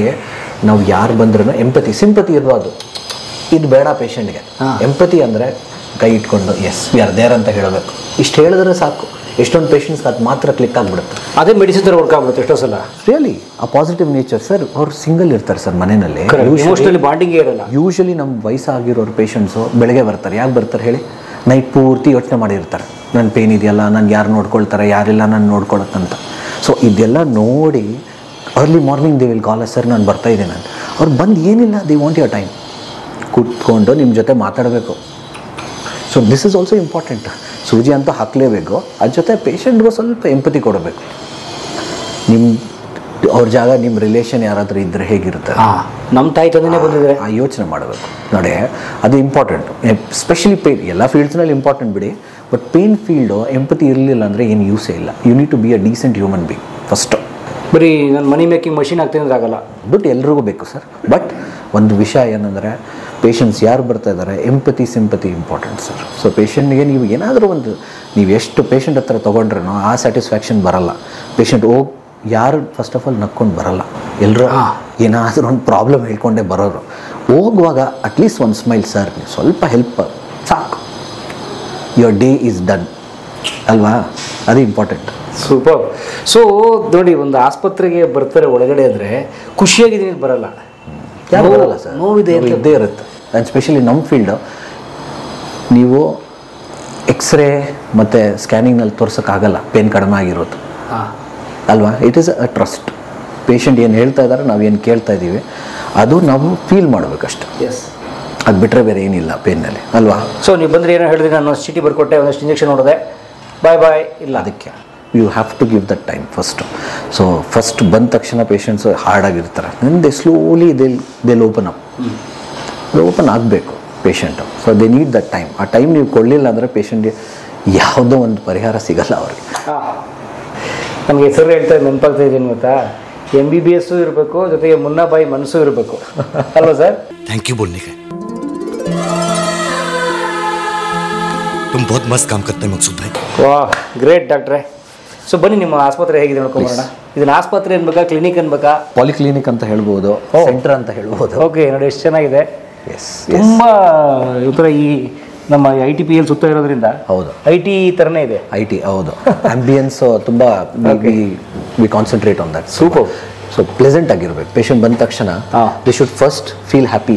ನಾವು ಯಾರು ಬಂದ್ರೂ ಎಂಪತಿ, ಸಿಂಪತಿ ಇರ್ಬೋದು. ಇದು ಬೇಡ ಪೇಷಂಟ್ಗೆ. ಎಂಪತಿ ಅಂದರೆ ಕೈ ಇಟ್ಕೊಂಡು ಎಸ್ ವಿ ಆರ್ ದೇರ್ ಅಂತ ಹೇಳಬೇಕು. ಇಷ್ಟು ಹೇಳಿದ್ರೆ ಸಾಕು. ಎಷ್ಟೊಂದು ಪೇಷಂಟ್ಸ್ಗೆ ಅದು ಮಾತ್ರ ಕ್ಲಿಕ್ ಆಗಿಬಿಡುತ್ತೆ. ಅದೇ ಮೆಡಿಸಿನ್ ಥರ ವರ್ಕ್ ಆಗ್ಬಿಡುತ್ತೆ ಎಷ್ಟೋ ಸಲ. ರಿಯಲಿ ಆ ಪಾಸಿಟಿವ್ ನೇಚರ್ ಸರ್. ಅವ್ರು ಸಿಂಗಲ್ ಇರ್ತಾರೆ ಸರ್ ಮನೆಯಲ್ಲಿ, ಎಮೋಷನಲಿ ಬಾಂಡಿಂಗೇ ಇರಲ್ಲ. ಯೂಶಲಿ ನಮ್ಮ ವಯಸ್ಸಾಗಿರೋರು ಪೇಷಂಟ್ಸು ಬೆಳಗ್ಗೆ ಬರ್ತಾರೆ. ಯಾಕೆ ಬರ್ತಾರೆ ಹೇಳಿ? ನೈಟ್ ಪೂರ್ತಿ ಯೋಚನೆ ಮಾಡಿರ್ತಾರೆ, ನನ್ನ ಪೇನ್ ಇದೆಯಲ್ಲ, ನಾನು ಯಾರು ನೋಡ್ಕೊಳ್ತಾರೆ, ಯಾರಿಲ್ಲ ನಾನು ನೋಡ್ಕೊಳತ್ತಂತ. ಸೊ ಇದೆಲ್ಲ ನೋಡಿ early morning they will call sir ನಾನು ಬರ್ತಾಯಿದ್ದೇನೆ ಅಂತ. ಅವ್ರು ಬಂದು ಏನಿಲ್ಲ, ದೇ ವಾಂಟ್ ಯುವರ್ ಟೈಮ್, ಕೂತ್ಕೊಂಡು ನಿಮ್ಮ ಜೊತೆ ಮಾತಾಡಬೇಕು. So this is also important. ಸೂಜಿ ಅಂತೂ ಹಾಕಲೇಬೇಕು, ಅದ್ರ ಜೊತೆ ಪೇಷಂಟ್ಗೂ ಸ್ವಲ್ಪ ಎಂಪತಿ ಕೊಡಬೇಕು. ನಿಮ್ಮ ಅವ್ರ ಜಾಗ ನಿಮ್ಮ ರಿಲೇಷನ್ ಯಾರಾದರೂ ಇದ್ದರೆ ಹೇಗಿರುತ್ತೆ? ನಮ್ಮ ತಾಯಿ ತಂದೆನೇ ಬಂದಿದ್ದಾರೆ, ಆ ಯೋಚನೆ ಮಾಡಬೇಕು ನೋಡಿ. ಅದು ಇಂಪಾರ್ಟೆಂಟು. ಸ್ಪೆಷಲಿ ಪೇನ್ ಎಲ್ಲ ಫೀಲ್ಡ್ಸ್ನಲ್ಲಿ ಇಂಪಾರ್ಟೆಂಟ್ ಬಿಡಿ, ಬಟ್ ಪೇನ್ ಫೀಲ್ಡು ಎಂಪತಿ ಇರಲಿಲ್ಲ ಅಂದರೆ ಏನು ಯೂಸೇ ಇಲ್ಲ. You need to be a decent human being first. ಬರೀ ನಾನು ಮನಿ ಮೇಕಿಂಗ್ ಮಷಿನ್ ಆಗ್ತೀನಿ ಅಂದ್ರೆ ಆಗಲ್ಲ. ಬಟ್ ಎಲ್ರಿಗೂ ಬೇಕು ಸರ್. ಬಟ್ ಒಂದು ವಿಷಯ ಏನಂದರೆ ಪೇಷಂಟ್ಸ್ ಯಾರು ಬರ್ತಾ ಇದ್ದಾರೆ, empathy sympathy important sir. So ಪೇಷಂಟ್ಗೆ ನೀವು ಏನಾದರೂ ಒಂದು, ನೀವು ಎಷ್ಟು ಪೇಷಂಟ್ ಹತ್ರ ತೊಗೊಂಡ್ರೂ ಆ ಸ್ಯಾಟಿಸ್ಫ್ಯಾಕ್ಷನ್ ಬರಲ್ಲ. ಪೇಷಂಟ್ ಯಾರು ಫಸ್ಟ್ ಆಫ್ ಆಲ್ ನಕ್ಕೊಂಡು ಬರಲ್ಲ. ಎಲ್ಲರೂ ಏನಾದರೂ ಒಂದು ಪ್ರಾಬ್ಲಮ್ ಹೇಳ್ಕೊಂಡೇ ಬರೋರು. ಹೋಗುವಾಗ ಅಟ್ಲೀಸ್ಟ್ ಒಂದು ಸ್ಮೈಲ್ ಸರ್, ಸ್ವಲ್ಪ ಹೆಲ್ಪ್ ಸಾಕು, ಯುವರ್ ಡೇ ಈಸ್ ಡನ್ ಅಲ್ವಾ? ಅದು ಇಂಪಾರ್ಟೆಂಟ್. ಸೂಪರ್. ಸೊ ನೋಡಿ, ಒಂದು ಆಸ್ಪತ್ರೆಗೆ ಬರ್ತಾರೆ ಒಳಗಡೆ ಅಂದರೆ ಖುಷಿಯಾಗಿದ್ದೀನಿ ಬರಲ್ಲ, ಯಾರು ಬರಲ್ಲ ಸರ್. ನೋವಿದೆ ಇದ್ದೇ ಇರುತ್ತೆ. ಆ್ಯಂಡ್ ಸ್ಪೆಷಲಿ ನಮ್ಮ ಫೀಲ್ಡು ನೀವು ಎಕ್ಸ್ರೇ ಮತ್ತು ಸ್ಕ್ಯಾನಿಂಗ್ನಲ್ಲಿ ತೋರ್ಸೋಕ್ಕಾಗಲ್ಲ ಪೇನ್ ಕಡಿಮೆ ಆಗಿರೋದು ಅಲ್ವಾ? It is a trust. Patient ಏನು ಹೇಳ್ತಾ ಇದ್ದಾರೆ, ನಾವು ಏನು ಕೇಳ್ತಾ ಇದ್ದೀವಿ, ಅದು ನಾವು ಫೀಲ್ ಮಾಡಬೇಕಷ್ಟೆ. ಎಸ್, ಅದು ಬಿಟ್ಟರೆ ಬೇರೆ ಏನಿಲ್ಲ ಪೇನ್ನಲ್ಲಿ ಅಲ್ವಾ? ಸೊ ನೀವು ಬಂದರೆ ಏನೋ ಹೇಳಿದ್ರೆ, ನಾನು ಚೀಟಿ ಬರ್ಕೊಟ್ಟೆ, ಒಂದಷ್ಟು ಇಂಜೆಕ್ಷನ್ ನೋಡಿದೆ, ಬಾಯ್ ಇಲ್ಲ. ಅದಕ್ಕೆ you have to give that time first. So first ಬಂದ ತಕ್ಷಣ ಪೇಷಂಟ್ಸು ಹಾರ್ಡಾಗಿರ್ತಾರೆ. They slowly they'll open up. ಅದು ಓಪನ್ ಆಗಬೇಕು patient. So they need that time. ಆ ಟೈಮ್ ನೀವು ಕೊಡಲಿಲ್ಲ ಅಂದರೆ ಪೇಷಂಟ್ಗೆ ಯಾವುದೋ ಒಂದು ಪರಿಹಾರ ಸಿಗಲ್ಲ ಅವ್ರಿಗೆ. ನಮಗೆ ಹೆಸರು ಹೇಳ್ತಾ ನೆನಪಾಗ್ತಾ ಇದ್ದೀನಿ ಗೊತ್ತಾ, MBBS ಇರಬೇಕು, ಜೊತೆಗೆ ಮುನ್ನಾಬಾಯಿ ಮನಸ್ಸು ಇರಬೇಕು ಅಲ್ವಾ ಸರ್? थैंक यू बोलने का। तुम बहुत मस्त काम करते हैं मकसूद भाई। ವಾಹ್, ಗ್ರೇಟ್ ಡಾಕ್ಟ್ರೆ. ಸೊ ಬನ್ನಿ, ನಿಮ್ಮ ಆಸ್ಪತ್ರೆ ಹೇಗಿದೆ ನೋಡ್ಕೊಂಬರೋಣ. ಇದನ್ನ ಆಸ್ಪತ್ರೆ ಅನ್ಬೇಕಾ, ಕ್ಲಿನಿಕ್ ಅನ್ಬೇಕಾ? ಪಾಲಿಕ್ಲಿನಿಕ್ ಅಂತ ಹೇಳ್ಬೋದು, ಸೆಂಟರ್ ಅಂತ ಹೇಳ್ಬೋದು. ಓಕೆ, ನೋಡಿ ಎಷ್ಟು ಚೆನ್ನಾಗಿದೆ. ತುಂಬಾ ಈ ಈ ನಮ್ಮ ITPL ಸುತ್ತ ಇರೋದ್ರಿಂದ ಹೌದು, IT ತರನೇ ಇದೆ. IT ಹೌದು, ಆಂಬಿಯನ್ಸ್ ತುಂಬಾ we concentrate on that. Super. So pleasant ಆಗಿರ್ಬೇಕು. ಪೇಷಂಟ್ ಬಂದ ತಕ್ಷಣ they should first feel happy.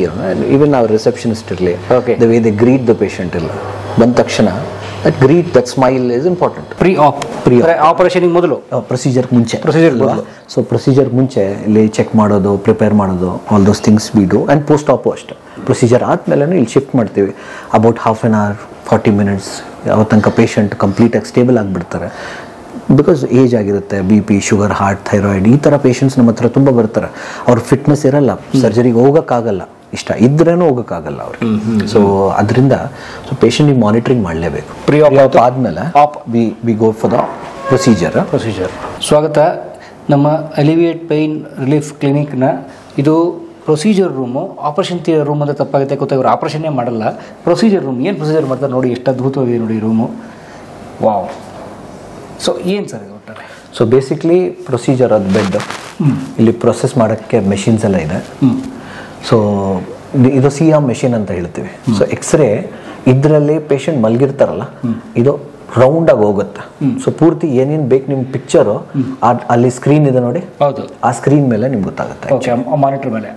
Even ಅವ್ರ ರಿಸೆಪ್ಷನಿಸ್ಟ್ ಇರಲಿ, the way they greet the patient ಇಲ್ಲ, ಬಂದ ತಕ್ಷಣ that greet, that smile is important. Pre operation ಮೊದಲು, ಪ್ರೊಸೀಜರ್ ಮುಂಚೆ, ಮೊದಲು. ಸೊ ಪ್ರೊಸೀಜರ್ ಮುಂಚೆ ಇಲ್ಲಿ ಚೆಕ್ ಮಾಡೋದು, ಪ್ರಿಪೇರ್ ಮಾಡೋದು, all those things we do. And post op ಅಷ್ಟೇ. ಪ್ರೊಸೀಜರ್ ಆದಮೇಲೆ ಇಲ್ಲಿ ಶಿಫ್ಟ್ ಮಾಡ್ತೀವಿ. About half an hour 40 minutes ಯಾವ ತನಕ ಪೇಷಂಟ್ ಕಂಪ್ಲೀಟಾಗಿ ಸ್ಟೇಬಲ್ ಆಗಿಬಿಡ್ತಾರೆ. ಬಿಕಾಸ್ ಏಜ್ ಆಗಿರುತ್ತೆ, BP, ಶುಗರ್, ಹಾರ್ಟ್, ಥೈರಾಯ್ಡ್, ಈ ಥರ ಪೇಷಂಟ್ಸ್ ನಮ್ಮ ಹತ್ರ ತುಂಬ ಬರ್ತಾರೆ. ಅವ್ರ ಫಿಟ್ನೆಸ್ ಇರಲ್ಲ, ಸರ್ಜರಿಗೆ ಹೋಗೋಕ್ಕಾಗಲ್ಲ, ಇಷ್ಟ ಇದ್ರೇನೂ ಹೋಗೋಕ್ಕಾಗಲ್ಲ ಅವ್ರಿಗೆ. ಸೊ ಅದರಿಂದ ಸೊ ಪೇಷಂಟಿಗೆ ಮಾನಿಟ್ರಿಂಗ್ ಮಾಡಲೇಬೇಕು. ಪ್ರೀ ಆಪ್ ಆದಮೇಲೆ we go for the procedure. ಸ್ವಾಗತ ನಮ್ಮ ಅಲಿವಿಯೇಟ್ ಪೈನ್ ರಿಲೀಫ್ ಕ್ಲಿನಿಕ್ನ. ಇದು ಪ್ರೊಸೀಜರ್ ರೂಮು. ಆಪರೇಷನ್ ರೂಮ್ ಅಂತ ತಪ್ಪಾಗುತ್ತೆ, ಗೊತ್ತಾ? ಇವರು ಆಪರೇಷನ್ನೇ ಮಾಡಲ್ಲ, ಪ್ರೊಸೀಜರ್ ರೂಮ್. ಏನು ಪ್ರೊಸೀಜರ್ ಮಾಡ್ತಾರೆ ನೋಡಿ, ಎಷ್ಟು ಅದ್ಭುತವಾಗಿದೆ ನೋಡಿ ರೂಮು. ವಾವ್. ಸೊ ಏನು ಸರ್ ಇದು ಒಟ್ಟಾರೆ? ಸೊ ಬೇಸಿಕ್ಲಿ ಪ್ರೊಸೀಜರ್ ಅದು ಬೆಡ್, ಇಲ್ಲಿ ಪ್ರೊಸೆಸ್ ಮಾಡೋಕ್ಕೆ ಮೆಷಿನ್ಸ್ ಎಲ್ಲ ಇದೆ. ಸೊ ಇದು CM ಮೆಷಿನ್ ಅಂತ ಹೇಳ್ತೀವಿ. ಸೊ ಎಕ್ಸ್ರೇ ಇದರಲ್ಲಿ ಪೇಷಂಟ್ ಮಲಗಿರ್ತಾರಲ್ಲ, ಇದು ರೌಂಡಾಗಿ ಹೋಗುತ್ತೆ. ಸೊ ಪೂರ್ತಿ ಏನೇನು ಬೇಕು ನಿಮ್ಮ ಪಿಕ್ಚರು ಅಲ್ಲಿ ಸ್ಕ್ರೀನ್ ಇದೆ ನೋಡಿ, ಹೌದು, ಆ ಸ್ಕ್ರೀನ್ ಮೇಲೆ ನಿಮ್ಗೆ ಗೊತ್ತಾಗುತ್ತೆ,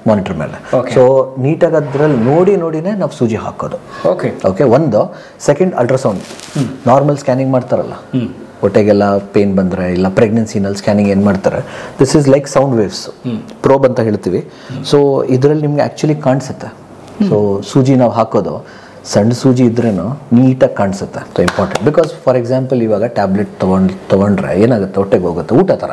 ಮಾನಿಟರ್ ಮೇಲೆ. ಸೊ ನೀಟಾಗಿ ಅದ್ರಲ್ಲಿ ನೋಡಿನೇ ನಾವು ಸೂಜಿ ಹಾಕೋದು. ಓಕೆ, ಒಂದು ಸೆಕೆಂಡ್ ಅಲ್ಟ್ರಾಸೌಂಡ್, ನಾರ್ಮಲ್ ಸ್ಕ್ಯಾನಿಂಗ್ ಮಾಡ್ತಾರಲ್ಲ ಹೊಟ್ಟೆಗೆಲ್ಲ ಪೇನ್ ಬಂದರೆ, ಇಲ್ಲ ಪ್ರೆಗ್ನೆನ್ಸಿನಲ್ಲಿ ಸ್ಕ್ಯಾನಿಂಗ್ ಏನು ಮಾಡ್ತಾರೆ, this is like sound waves, probe ಅಂತ ಹೇಳ್ತೀವಿ. ಸೊ ಇದರಲ್ಲಿ ನಿಮ್ಗೆ ಆ್ಯಕ್ಚುಲಿ ಕಾಣಿಸುತ್ತೆ. ಸೊ ಸೂಜಿ ನಾವು ಹಾಕೋದು ಸಣ್ಣ ಸೂಜಿ ಇದ್ರೇನು ನೀಟಾಗಿ ಕಾಣಿಸುತ್ತೆ. So important. Because for example ಇವಾಗ ಟ್ಯಾಬ್ಲೆಟ್ ತೊಗೊಂಡ್ರೆ ಏನಾಗುತ್ತೆ, ಹೊಟ್ಟೆಗೆ ಹೋಗುತ್ತೆ, ಊಟ ಥರ,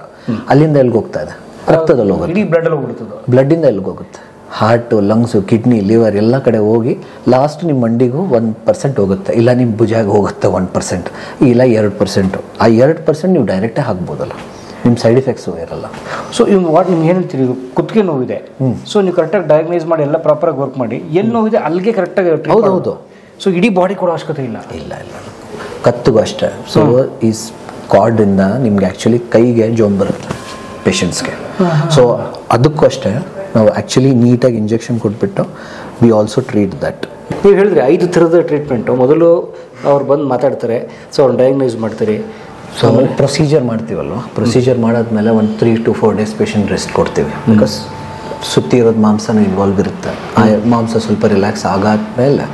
ಅಲ್ಲಿಂದ ಎಲ್ಲಿಗೆ ಹೋಗ್ತಾ ಇದೆ, ರಕ್ತದಲ್ಲಿ ಹೋಗುತ್ತೆ, ಬ್ಲಡ್ಡಿಂದ ಎಲ್ಲಿಗೆ ಹೋಗುತ್ತೆ, ಹಾರ್ಟು, ಲಂಗ್ಸು, ಕಿಡ್ನಿ, ಲಿವರ್ ಎಲ್ಲ ಕಡೆ ಹೋಗಿ ಲಾಸ್ಟ್ ನಿಮ್ಮ ಮಂಡಿಗೂ 1% ಹೋಗುತ್ತೆ, ಇಲ್ಲ ನಿಮ್ಮ ಭುಜಾಗ ಹೋಗುತ್ತೆ 1%, ಇಲ್ಲ 2%. ಆ 2% ನೀವು ಡೈರೆಕ್ಟೇ ಹಾಕ್ಬೋದಲ್ಲ, ನಿಮ್ಮ ಸೈಡ್ ಎಫೆಕ್ಟ್ಸು ಇರಲ್ಲ. ಸೊ ಇವ್ನು ನಿಮ್ಗೆ ಏನು ಹೇಳ್ತೀರಿ, ಕುತ್ತಿಗೆ ನೋವಿದೆ, ಸೊ ನೀವು ಕರೆಕ್ಟಾಗಿ ಡಯಾಗ್ನೈಸ್ ಮಾಡಿ ಎಲ್ಲ ಪ್ರಾಪರಾಗಿ ವರ್ಕ್ ಮಾಡಿ, ಎಲ್ಲಿ ನೋವಿದೆ ಅಲ್ಲಿಗೆ ಕರೆಕ್ಟಾಗಿ. ಹೌದು. ಸೊ ಇಡೀ ಬಾಡಿ ಕೊಡೋ ಅವಶ್ಯಕತೆ ಇಲ್ಲ. ಕತ್ತಿಗೂ ಅಷ್ಟೇ. ಸೊ ಈ ಕಾರ್ಡಿಂದ ನಿಮ್ಗೆ ಆ್ಯಕ್ಚುಲಿ ಕೈಗೆ ಜೋಮ್ ಬರುತ್ತೆ ಪೇಷಂಟ್ಸ್ಗೆ. ಸೊ ಅದಕ್ಕೂ ಅಷ್ಟೇ ನಾವು ಆ್ಯಕ್ಚುಲಿ ನೀಟಾಗಿ ಇಂಜೆಕ್ಷನ್ ಕೊಟ್ಬಿಟ್ಟು ವಿ ಆಲ್ಸೋ ಟ್ರೀಟ್ ದಟ್. ನೀವು ಹೇಳಿದ್ರಿ 5 ಥರದ ಟ್ರೀಟ್ಮೆಂಟು. ಮೊದಲು ಅವ್ರು ಬಂದು ಮಾತಾಡ್ತಾರೆ, ಸೊ ಅವ್ರನ್ನ ಡಯಾಗ್ನೈಸ್ ಮಾಡ್ತಾರೆ. ಸೊ ಆಮೇಲೆ ಪ್ರೊಸೀಜರ್ ಮಾಡ್ತೀವಲ್ವ, ಪ್ರೊಸೀಜರ್ ಮಾಡಾದ್ಮೇಲೆ ಒಂದು 3 to 4 days ಪೇಷಂಟ್ ರೆಸ್ಟ್ ಕೊಡ್ತೀವಿ. ಬಿಕಾಸ್ ಸುತ್ತಿ ಇರೋದು ಮಾಂಸನೂ ಇನ್ವಾಲ್ವ್ ಇರುತ್ತೆ. ಆ ಮಾಂಸ ಸ್ವಲ್ಪ ರಿಲ್ಯಾಕ್ಸ್ ಆಗಾದ್ಮೇಲೆ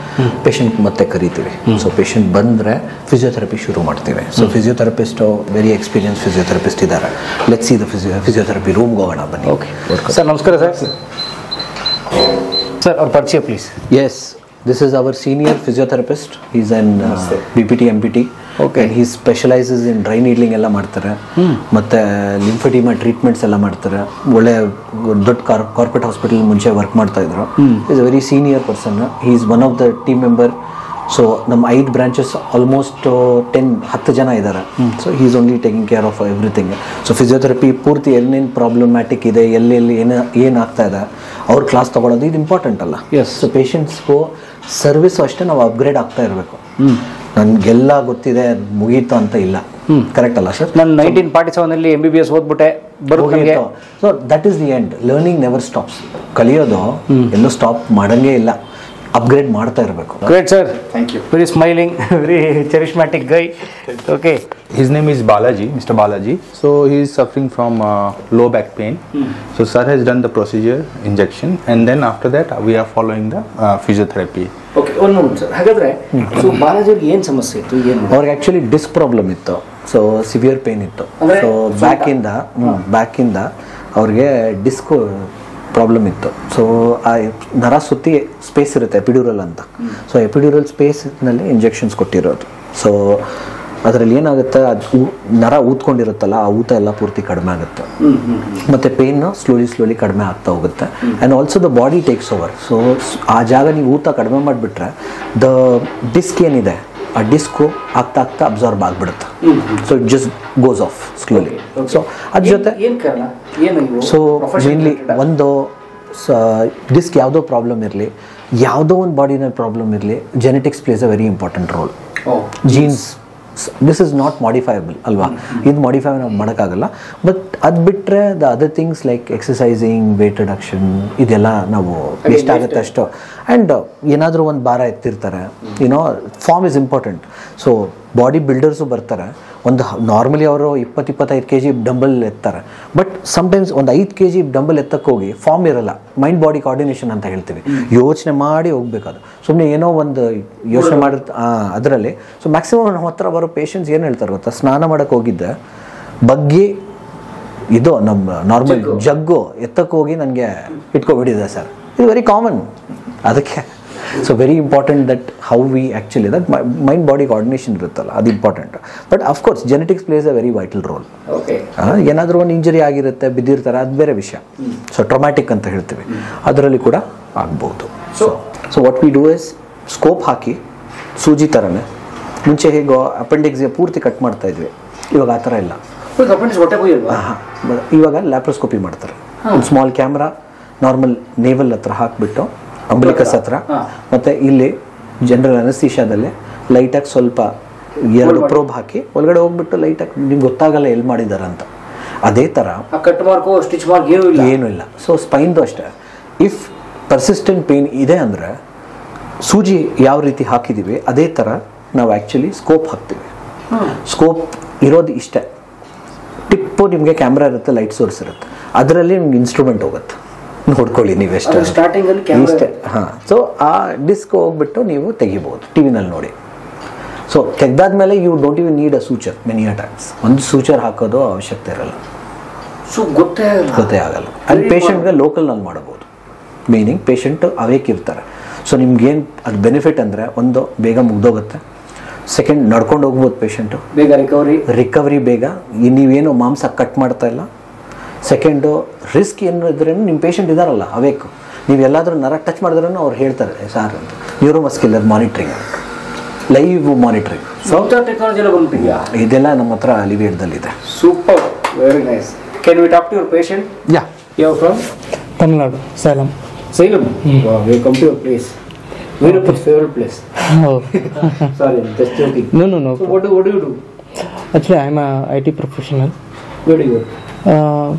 ಪೇಷಂಟ್ ಮತ್ತೆ ಕರಿತೀವಿ. ಸೊ ಪೇಷಂಟ್ ಬಂದರೆ ಫಿಸಿಯೋಥೆರಪಿ ಶುರು ಮಾಡ್ತೀವಿ. So physiotherapist very experience physiotherapist ಇದ್ದಾರೆ. ಲೆಟ್ಸ್ ಸಿ ದ ಫಿಸಿಯೋಥೆರಪಿ ರೂಮ್ಗೆ ಹೋಗೋಣ ಬನ್ನಿ. ಓಕೆ ಸರ್, ನಮಸ್ಕಾರ ಸರ್. ಸರ್ ಅವ್ರ ಪರಿಚಯ please. Yes, this is our senior physiotherapist. He's an BPT MPT. Okay. And he specializes in dry needling ಎಲ್ಲ ಮಾಡ್ತಾರೆ, ಮತ್ತೆ ಲಿಂಫೆಡಿಮಾ ಟ್ರೀಟ್ಮೆಂಟ್ಸ್ ಎಲ್ಲ ಮಾಡ್ತಾರೆ. ಒಳ್ಳೆ ದೊಡ್ಡ ಕಾರ್ಪೊರೇಟ್ ಹಾಸ್ಪಿಟಲ್ ಮುಂಚೆ ವರ್ಕ್ ಮಾಡ್ತಾ ಇದ್ರು. Is a very senior person. He is one of the team member. So ನಮ್ಮ 5 ಬ್ರಾಂಚಸ್ ಆಲ್ಮೋಸ್ಟ್ 10 ಜನ ಇದ್ದಾರೆ. So he is only taking care of everything. So physiotherapy ಪೂರ್ತಿ ಎಲ್ಲೇನು ಪ್ರಾಬ್ಲಮ್ಯಾಟಿಕ್ ಇದೆ, ಎಲ್ಲೆಲ್ಲಿ ಏನಾಗ್ತಾ ಇದೆ, ಅವ್ರ ಕ್ಲಾಸ್ ತೊಗೊಳೋದು ಇದು ಇಂಪಾರ್ಟೆಂಟ್ ಅಲ್ಲ. ಸೊ ಪೇಷಂಟ್ಸ್ಗೂ ಸರ್ವಿಸು ಅಷ್ಟೇ ನಾವು ಅಪ್ಗ್ರೇಡ್ ಆಗ್ತಾ ಇರಬೇಕು. ನನಗೆಲ್ಲ ಗೊತ್ತಿದೆ ಮುಗೀತು ಅಂತ ಇಲ್ಲ. ಕರೆಕ್ಟ್ ಅಲ್ಲ ಸರ್? ನಾನು 1947 MBBS ಓದ್ಬಿಟ್ಟೆ, ಬರುತ್ತೆ. So that is the end. Learning never stops. ಕಲಿಯೋದು ಎಲ್ಲೂ ಸ್ಟಾಪ್ ಮಾಡಂಗೇ ಇಲ್ಲ, ಅಪ್ಗ್ರೇಡ್ ಮಾಡ್ತಾ ಇರಬೇಕು. Great sir, thank you. Very smiling, very charismatic guy. Okay. His name is Balaji, Mr. Balaji. So he is suffering from low back pain. So sir has done the procedure, injection, and then after that we are following the physiotherapy. Okay, one moment sir. ಹಾಗಾದ್ರೆ so Balaji ಅವ್ರಿಗೆ ಏನು ಸಮಸ್ಯೆ ಇತ್ತು? ಏನು ಅವ್ರಿಗೆ actually disc problem ಇತ್ತು. So severe pain ಇತ್ತು. So ಬ್ಯಾಕಿಂದ ಅವ್ರಿಗೆ ಡಿಸ್ಕ್ ಪ್ರಾಬ್ಲಮ್ ಇತ್ತು. ಸೊ ಆ ನರ ಸುತ್ತಿ ಸ್ಪೇಸ್ ಇರುತ್ತೆ, ಎಪಿಡ್ಯೂರಲ್ ಅಂತ. ಸೊ ಎಪಿಡ್ಯೂರಲ್ ಸ್ಪೇಸ್ನಲ್ಲಿ ಇಂಜೆಕ್ಷನ್ಸ್ ಕೊಟ್ಟಿರೋದು. ಸೊ ಅದರಲ್ಲಿ ಏನಾಗುತ್ತೆ, ಅದು ನರ ಊದ್ಕೊಂಡಿರುತ್ತಲ್ಲ, ಆ ಊತ ಎಲ್ಲ ಪೂರ್ತಿ ಕಡಿಮೆ ಆಗುತ್ತೆ, ಮತ್ತು ಪೇನ್ ಸ್ಲೋಲಿ ಕಡಿಮೆ ಆಗ್ತಾ ಹೋಗುತ್ತೆ. And also the body takes over. So ಆ ಜಾಗ ನೀವು ಊತ ಕಡಿಮೆ ಮಾಡಿಬಿಟ್ರೆ ದ ಡಿಸ್ಕ್ ಏನಿದೆ ಆ ಡಿಸ್ಕು ಆಗ್ತಾ ಆಗ್ತಾ ಅಬ್ಸಾರ್ಬ್ ಆಗಿಬಿಡುತ್ತೆ. So it just goes off slowly. So ಅದ್ರ ಜೊತೆ ಸೊ ಮೇನ್ಲಿ ಒಂದು ಡಿಸ್ಕ್ ಯಾವುದೋ ಪ್ರಾಬ್ಲಮ್ ಇರಲಿ, ಯಾವುದೋ ಒಂದು ಬಾಡಿನ ಪ್ರಾಬ್ಲಮ್ ಇರಲಿ, genetics plays a very important role. Genes this is not modifiable ಅಲ್ವಾ, ಇದು ಮಾಡಿಫೈ ನಾವು ಮಾಡೋಕ್ಕಾಗಲ್ಲ. ಬಟ್ ಅದು ಬಿಟ್ಟರೆ the other things like exercising, weight reduction, ಇದೆಲ್ಲ ನಾವು ಎಷ್ಟಾಗುತ್ತೆ ಅಷ್ಟು. ಆ್ಯಂಡ್ ಏನಾದರೂ ಒಂದು ಭಾರ ಎತ್ತಿರ್ತಾರೆ, you know form is important. So body builders ಬರ್ತಾರೆ, ಒಂದು ನಾರ್ಮಲಿ ಅವರು 20-25 kg ಡಂಬಲ್ ಎತ್ತಾರೆ. ಬಟ್ ಸಮ್ಟೈಮ್ಸ್ ಒಂದು 5 kg ಡಂಬಲ್ ಎತ್ತಕ್ಕೆ ಹೋಗಿ ಫಾರ್ಮ್ ಇರಲ್ಲ. ಮೈಂಡ್ ಬಾಡಿ ಕೋಆರ್ಡಿನೇಷನ್ ಅಂತ ಹೇಳ್ತೀವಿ, ಯೋಚನೆ ಮಾಡಿ ಹೋಗ್ಬೇಕದು. ಸುಮ್ಮನೆ ಏನೋ ಒಂದು ಯೋಚನೆ ಮಾಡಿರ್ತ ಅದರಲ್ಲಿ. ಸೊ ಮ್ಯಾಕ್ಸಿಮಮ್ ನಮ್ಮ ಹತ್ರ ಬರೋ ಪೇಷಂಟ್ಸ್ ಏನು ಹೇಳ್ತಾರೆ ಗೊತ್ತಾ, ಸ್ನಾನ ಮಾಡೋಕ್ಕೆ ಹೋಗಿದ್ದೆ, ಬಗ್ಗೆ ಇದು ನಮ್ಮ ನಾರ್ಮಲ್ ಜಗ್ಗು ಎತ್ತಕ್ಕೆ ಹೋಗಿ ನನಗೆ ಇಟ್ಕೊಬಿಟ್ಟಿದೆ ಸರ್. ಇದು ವೆರಿ ಕಾಮನ್. ಅದಕ್ಕೆ so very important that how we actually that mind body coordination ಇರುತ್ತಲ್ಲ, ಅದು important. But of course genetics plays a very vital role. ಏನಾದರೂ ಒಂದು ಇಂಜರಿ ಆಗಿರುತ್ತೆ, ಬಿದ್ದಿರ್ತಾರೆ, ಅದು ಬೇರೆ ವಿಷಯ. ಸೊ ಟ್ರೊಮ್ಯಾಟಿಕ್ ಅಂತ ಹೇಳ್ತೀವಿ, ಅದರಲ್ಲಿ ಕೂಡ ಆಗ್ಬೋದು. So what we do is scope ಹಾಕಿ ಸೂಜಿ ಥರನೇ, ಮುಂಚೆ ಹೇಗೋ ಅಪೆಂಡಿಕ್ಸ್ಗೆ ಪೂರ್ತಿ ಕಟ್ ಮಾಡ್ತಾ ಇದ್ವಿ, ಇವಾಗ ಆ ಥರ ಇಲ್ಲ. ಇವಾಗ ಲ್ಯಾಪ್ರೋಸ್ಕೋಪಿ ಮಾಡ್ತಾರೆ. ಒಂದು ಸ್ಮಾಲ್ ಕ್ಯಾಮ್ರಾ ನಾರ್ಮಲ್ ನೇವಲ್ ಹತ್ರ ಹಾಕಿಬಿಟ್ಟು, ಅಂಬ್ಲಿಕಸ್ ಹತ್ರ, ಮತ್ತು ಇಲ್ಲಿ ಜನರಲ್ ಅನಸ್ತೀಶಾದಲ್ಲೇ ಲೈಟಾಗಿ ಸ್ವಲ್ಪ 2 ಪ್ರೋಬ್ ಹಾಕಿ ಒಳಗಡೆ ಹೋಗ್ಬಿಟ್ಟು ಲೈಟಾಗಿ ನಿಮ್ಗೆ ಗೊತ್ತಾಗಲ್ಲ ಎಲ್ಲಿ ಮಾಡಿದ್ದಾರೆ ಅಂತ. ಅದೇ ಥರ ಕಟ್ ಮಾರ್ಕು ಸ್ಟಿಚ್ ಮಾರ್ಕ್ ಏನೂ ಇಲ್ಲ. ಸೊ ಸ್ಪೈನ್ದು ಅಷ್ಟೇ. ಇಫ್ ಪರ್ಸಿಸ್ಟೆಂಟ್ ಪೇಯ್ನ್ ಇದೆ ಅಂದರೆ ಸೂಜಿ ಯಾವ ರೀತಿ ಹಾಕಿದ್ದೀವಿ ಅದೇ ಥರ ನಾವು ಆ್ಯಕ್ಚುಲಿ ಸ್ಕೋಪ್ ಹಾಕ್ತೀವಿ. ಸ್ಕೋಪ್ ಇರೋದು ಇಷ್ಟೇ, ಟಿಪ್ಪು ನಿಮಗೆ ಕ್ಯಾಮ್ರಾ ಇರುತ್ತೆ, ಲೈಟ್ ಸೋರ್ಸ್ ಇರುತ್ತೆ, ಅದರಲ್ಲಿ ನಿಮ್ಗೆ ಇನ್ಸ್ಟ್ರೂಮೆಂಟ್ ಹೋಗುತ್ತೆ, ನೋಡ್ಕೊಳ್ಳಿ ನೀವೆಷ್ಟು ಸ್ಟಾರ್ಟಿಂಗಲ್ಲಿ ಇಷ್ಟೇ. ಹಾಂ, ಸೊ ಆ ಡಿಸ್ಕ್ ಹೋಗ್ಬಿಟ್ಟು ನೀವು ತೆಗಿಬೋದು ಟಿವಿನಲ್ಲಿ ನೋಡಿ. ಸೊ ತೆಗ್ದಾದ್ಮೇಲೆ you don't even need a suture many a times. ಒಂದು ಸೂಚರ್ ಹಾಕೋದು ಅವಶ್ಯಕತೆ ಇರಲ್ಲ. ಸೊ ಗೊತ್ತೇ ಆಗಲ್ಲ. ಅಲ್ಲಿ ಪೇಷಂಟ್ಗೆ ಲೋಕಲ್ನಲ್ಲಿ ಮಾಡ್ಬೋದು. ಮೀನಿಂಗ್ ಪೇಷಂಟ್ ಅವೇಕ್ ಇರ್ತಾರೆ. ಸೊ ನಿಮ್ಗೇನು ಅದು ಬೆನಿಫಿಟ್ ಅಂದರೆ, ಒಂದು ಬೇಗ ಮುಗ್ದೋಗುತ್ತೆ, ಸೆಕೆಂಡ್ ನಡ್ಕೊಂಡು ಹೋಗ್ಬೋದು ಪೇಷಂಟು, ಬೇಗ ರಿಕವರಿ ಬೇಗ, ನೀವೇನು ಮಾಂಸ ಕಟ್ ಮಾಡ್ತಾ ಇಲ್ಲ. ಸೆಕೆಂಡು ರಿಸ್ಕ್ ಏನು ಇದ್ರೂ ನಿಮ್ಮ ಪೇಷಂಟ್ ಇದ್ದಾರಲ್ಲ ಅವೇಕು, ನೀವು ಎಲ್ಲಾದರೂ ನರ ಟಚ್ ಮಾಡಿದ್ರೂ ಅವ್ರು ಹೇಳ್ತಾರೆ ಸಾರ್ ಅಂತ. Neuromuscular monitoring, live monitoring. So technology ಎಲ್ಲ ಬಂದ್ಬಿಟ್ಟಿದೆಯಾ? ಇದೆಲ್ಲ ನಮ್ಮ ಹತ್ರ ಅಲಿವೇಟ್ದಲ್ಲಿದೆ. Super, very nice. Can we talk to your patient? Yeah. You are from Tamil Salem. Wow, we come to your place. Veerup's favorite place. Oh. Sorry, I'm just joking. No. So what do you do? Actually, I'm a IT professional. Where do you work?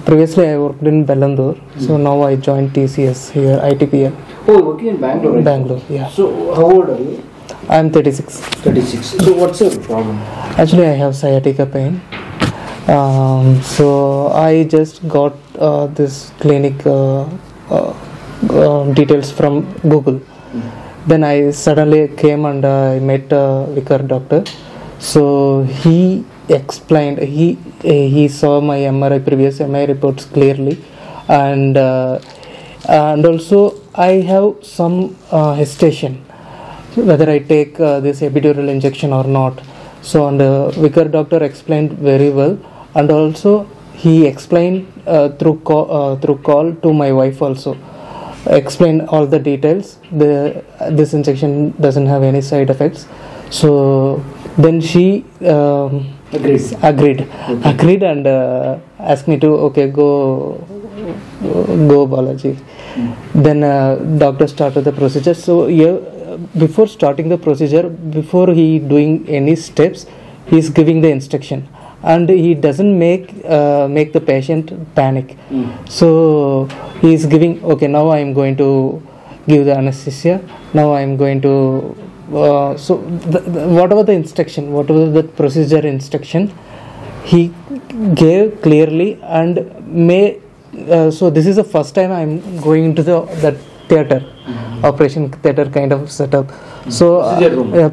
Previously, I worked in Bellandur. So now I joined TCS here, ITPL. Oh, you're working in Bangalore, right? Bangalore, yeah. So how old are you? I'm 36. 36. So what's your problem? Actually, I have sciatica pain. So I just got this clinic details from Google. Then I suddenly came and I met a Vikar doctor. So he explained, he saw my previous MRI reports clearly, and also I have some hesitation whether I take this epidural injection or not. So and Vikar doctor explained very well, and also he explained through call to my wife also. Explained all the details. This injection doesn't have any side effects. So then she agreed and asked me to go Balaji. Then doctor started the procedure. So before starting the procedure, before he doing any steps, he is giving the instruction, and he doesn't make the patient panic. So he is giving, okay, now I am going to give the anesthesia, now I am going to so whatever the instruction, whatever the procedure instruction he gave clearly, and so this is the first time I am going into that theater, operation theater kind of setup. So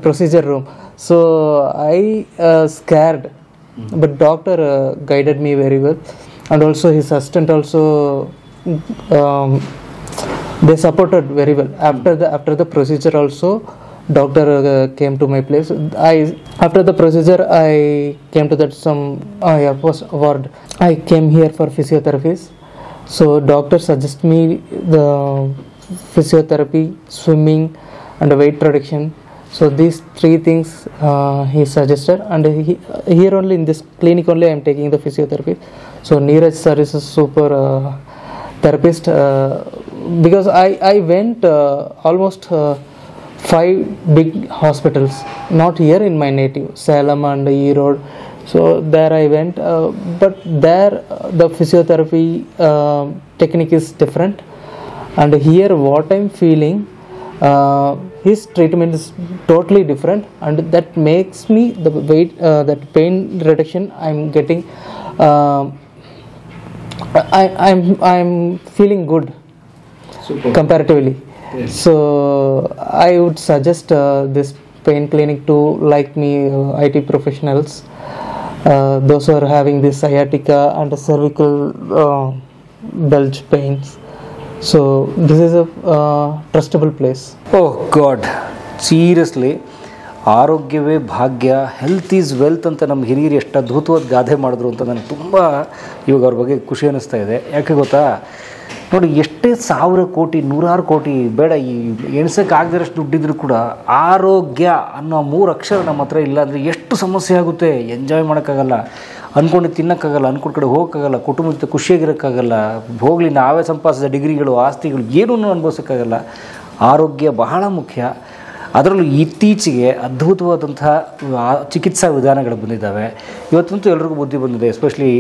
procedure room. So I scared, but doctor guided me very well, and also his assistant also they supported very well. After the procedure also, doctor came to my place. After the procedure I came to that post ward. I came here for physiotherapies. So doctor suggest me the physiotherapy, swimming and weight reduction. So these three things he suggested, and here only in this clinic only I am taking the physiotherapy. So Neeraj sir is a super therapist, because I went almost 5 big hospitals, not here in my native Salem and Erode. So there I went, but there the physiotherapy technique is different, and here what I'm feeling, his treatment is totally different, and that makes me the weight, that pain reduction I'm getting, I'm feeling good. Super. Comparatively. Yes. So I would suggest this pain clinic to like me IT professionals, those who are having this sciatica and cervical bulge pains. So this is a trustable place. Oh god, seriously ಆರೋಗ್ಯವೇ ಭಾಗ್ಯ, health is wealth ಅಂತ ನಮ್ಮ ಹಿರಿಯರು ಎಷ್ಟು ಅದ್ಭುತವಾದ ಗಾದೆ ಮಾಡಿದ್ರು ಅಂತ ನನಗೆ ತುಂಬ ಇವಾಗ ಅವ್ರ ಬಗ್ಗೆ ಖುಷಿ ಅನ್ನಿಸ್ತಾ ಇದೆ. ಯಾಕೆ ಗೊತ್ತಾ, ನೋಡಿ, ಎಷ್ಟೇ 1000 ಕೋಟಿ 100 ಕೋಟಿ ಬೇಡ, ಈ ಎಣ್ಸೋಕ್ಕಾಗದಿರೋಷ್ಟು ದುಡ್ಡಿದ್ರು ಕೂಡ ಆರೋಗ್ಯ ಅನ್ನೋ 3 ಅಕ್ಷರ ನಮ್ಮ ಹತ್ರ ಇಲ್ಲ ಅಂದರೆ ಎಷ್ಟು ಸಮಸ್ಯೆ ಆಗುತ್ತೆ. ಎಂಜಾಯ್ ಮಾಡೋಕ್ಕಾಗಲ್ಲ, ಅಂದ್ಕೊಂಡು ತಿನ್ನೋಕ್ಕಾಗಲ್ಲ, ಅಂದ್ಕೊಂಡು ಕಡೆ ಹೋಗೋಕ್ಕಾಗಲ್ಲ, ಕುಟುಂಬದ ಜೊತೆ ಖುಷಿಯಾಗಿರೋಕ್ಕಾಗಲ್ಲ, ಹೋಗಲಿ ನಾವೇ ಸಂಪಾದಿಸಿದ ಡಿಗ್ರಿಗಳು ಆಸ್ತಿಗಳು ಏನೂ ಅನುಭವಿಸೋಕ್ಕಾಗಲ್ಲ. ಆರೋಗ್ಯ ಬಹಳ ಮುಖ್ಯ. ಅದರಲ್ಲೂ ಇತ್ತೀಚೆಗೆ ಅದ್ಭುತವಾದಂಥ ಚಿಕಿತ್ಸಾ ವಿಧಾನಗಳು ಬಂದಿದ್ದಾವೆ. ಇವತ್ತಂತೂ ಎಲ್ರಿಗೂ ಬುದ್ಧಿ ಬಂದಿದೆ, ಎಸ್ಪೆಷಲಿ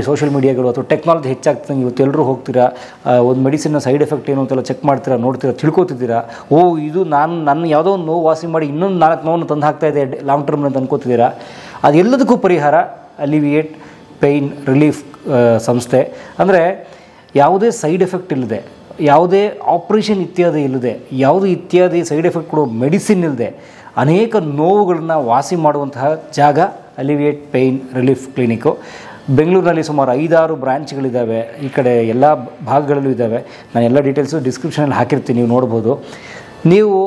ಸೋಷಿಯಲ್ ಮೀಡಿಯಾಗಳು ಅಥವಾ ಟೆಕ್ನಾಲಜಿ ಹೆಚ್ಚಾಗ್ತದೆ. ಇವತ್ತು ಎಲ್ಲರೂ ಹೋಗ್ತೀರಾ, ಒಂದು ಮೆಡಿಸಿನ್ನ ಸೈಡ್ ಎಫೆಕ್ಟ್ ಏನು ಅಂತೆಲ್ಲ ಚೆಕ್ ಮಾಡ್ತೀರಾ, ನೋಡ್ತೀರಾ, ತಿಳ್ಕೊತಿದ್ದೀರಾ. ಇದು ನನ್ನ ಯಾವುದೋ ಒಂದು ನೋವು ವಾಸಿ ಮಾಡಿ ಇನ್ನೊಂದು 4 ನೋವನ್ನು ತಂದು ಹಾಕ್ತಾ ಇದೆ ಲಾಂಗ್ ಟರ್ಮ್ ಅಂತ ಅನ್ಕೋತಿದ್ದೀರಾ. ಅದೆಲ್ಲದಕ್ಕೂ ಪರಿಹಾರ ಅಲಿವಿಯೇಟ್ ಪೇಯ್ನ್ ರಿಲೀಫ್ ಸಂಸ್ಥೆ. ಅಂದರೆ ಯಾವುದೇ ಸೈಡ್ ಎಫೆಕ್ಟ್ ಇಲ್ಲದೆ, ಯಾವುದೇ ಆಪ್ರೇಷನ್ ಇತ್ಯಾದಿ ಇಲ್ಲದೆ, ಯಾವುದೇ ಇತ್ಯಾದಿ ಸೈಡ್ ಎಫೆಕ್ಟ್ ಕೊಡೋ ಮೆಡಿಸಿನ್ ಇಲ್ಲದೆ ಅನೇಕ ನೋವುಗಳನ್ನ ವಾಸಿ ಮಾಡುವಂತಹ ಜಾಗ ಅಲಿವಿಯೇಟ್ ಪೇಯ್ನ್ ರಿಲೀಫ್ ಕ್ಲಿನಿಕ್ಕು. ಬೆಂಗಳೂರಿನಲ್ಲಿ ಸುಮಾರು 5-6 ಬ್ರಾಂಚ್ಗಳಿದ್ದಾವೆ, ಈ ಕಡೆ ಎಲ್ಲ ಭಾಗಗಳಲ್ಲೂ ಇದ್ದಾವೆ. ನಾನು ಎಲ್ಲ ಡೀಟೇಲ್ಸು ಡಿಸ್ಕ್ರಿಪ್ಷನಲ್ಲಿ ಹಾಕಿರ್ತೀನಿ, ನೀವು ನೋಡ್ಬೋದು. ನೀವು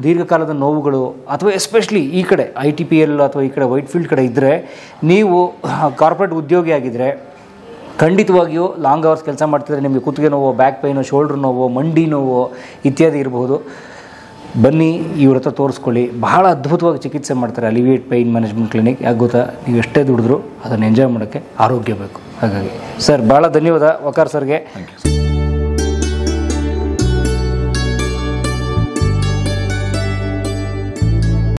ದೀರ್ಘಕಾಲದ ನೋವುಗಳು ಅಥವಾ ಎಸ್ಪೆಷಲಿ ಈ ಕಡೆ ITPL ಅಥವಾ ಈ ಕಡೆ ವೈಟ್ ಫೀಲ್ಡ್ ಕಡೆ ಇದ್ದರೆ, ನೀವು ಕಾರ್ಪೊರೇಟ್ ಉದ್ಯೋಗಿ ಆಗಿದ್ದರೆ, ಖಂಡಿತವಾಗಿಯೂ ಲಾಂಗ್ ಅವರ್ಸ್ ಕೆಲಸ ಮಾಡ್ತಿದ್ರೆ ನಿಮಗೆ ಕುತ್ತಿಗೆ ನೋವು, ಬ್ಯಾಕ್ ಪೈನು, ಶೋಲ್ಡ್ರ್ ನೋವು, ಮಂಡಿ ನೋವು ಇತ್ಯಾದಿ ಇರಬಹುದು. ಬನ್ನಿ, ಇವ್ರ ಹತ್ರ ತೋರಿಸ್ಕೊಳ್ಳಿ. ಬಹಳ ಅದ್ಭುತವಾಗಿ ಚಿಕಿತ್ಸೆ ಮಾಡ್ತಾರೆ ಅಲಿವಿಯೇಟ್ ಪೇಯ್ನ್ ಮ್ಯಾನೇಜ್ಮೆಂಟ್ ಕ್ಲಿನಿಕ್. ಯಾಕೆ ಗೊತ್ತಾ, ನೀವು ಎಷ್ಟೇ ದುಡಿದ್ರು ಅದನ್ನು ಎಂಜಾಯ್ ಮಾಡೋಕ್ಕೆ ಆರೋಗ್ಯ ಬೇಕು. ಹಾಗಾಗಿ ಸರ್, ಭಾಳ ಧನ್ಯವಾದ ವಕಾರ್ ಸರ್ಗೆ.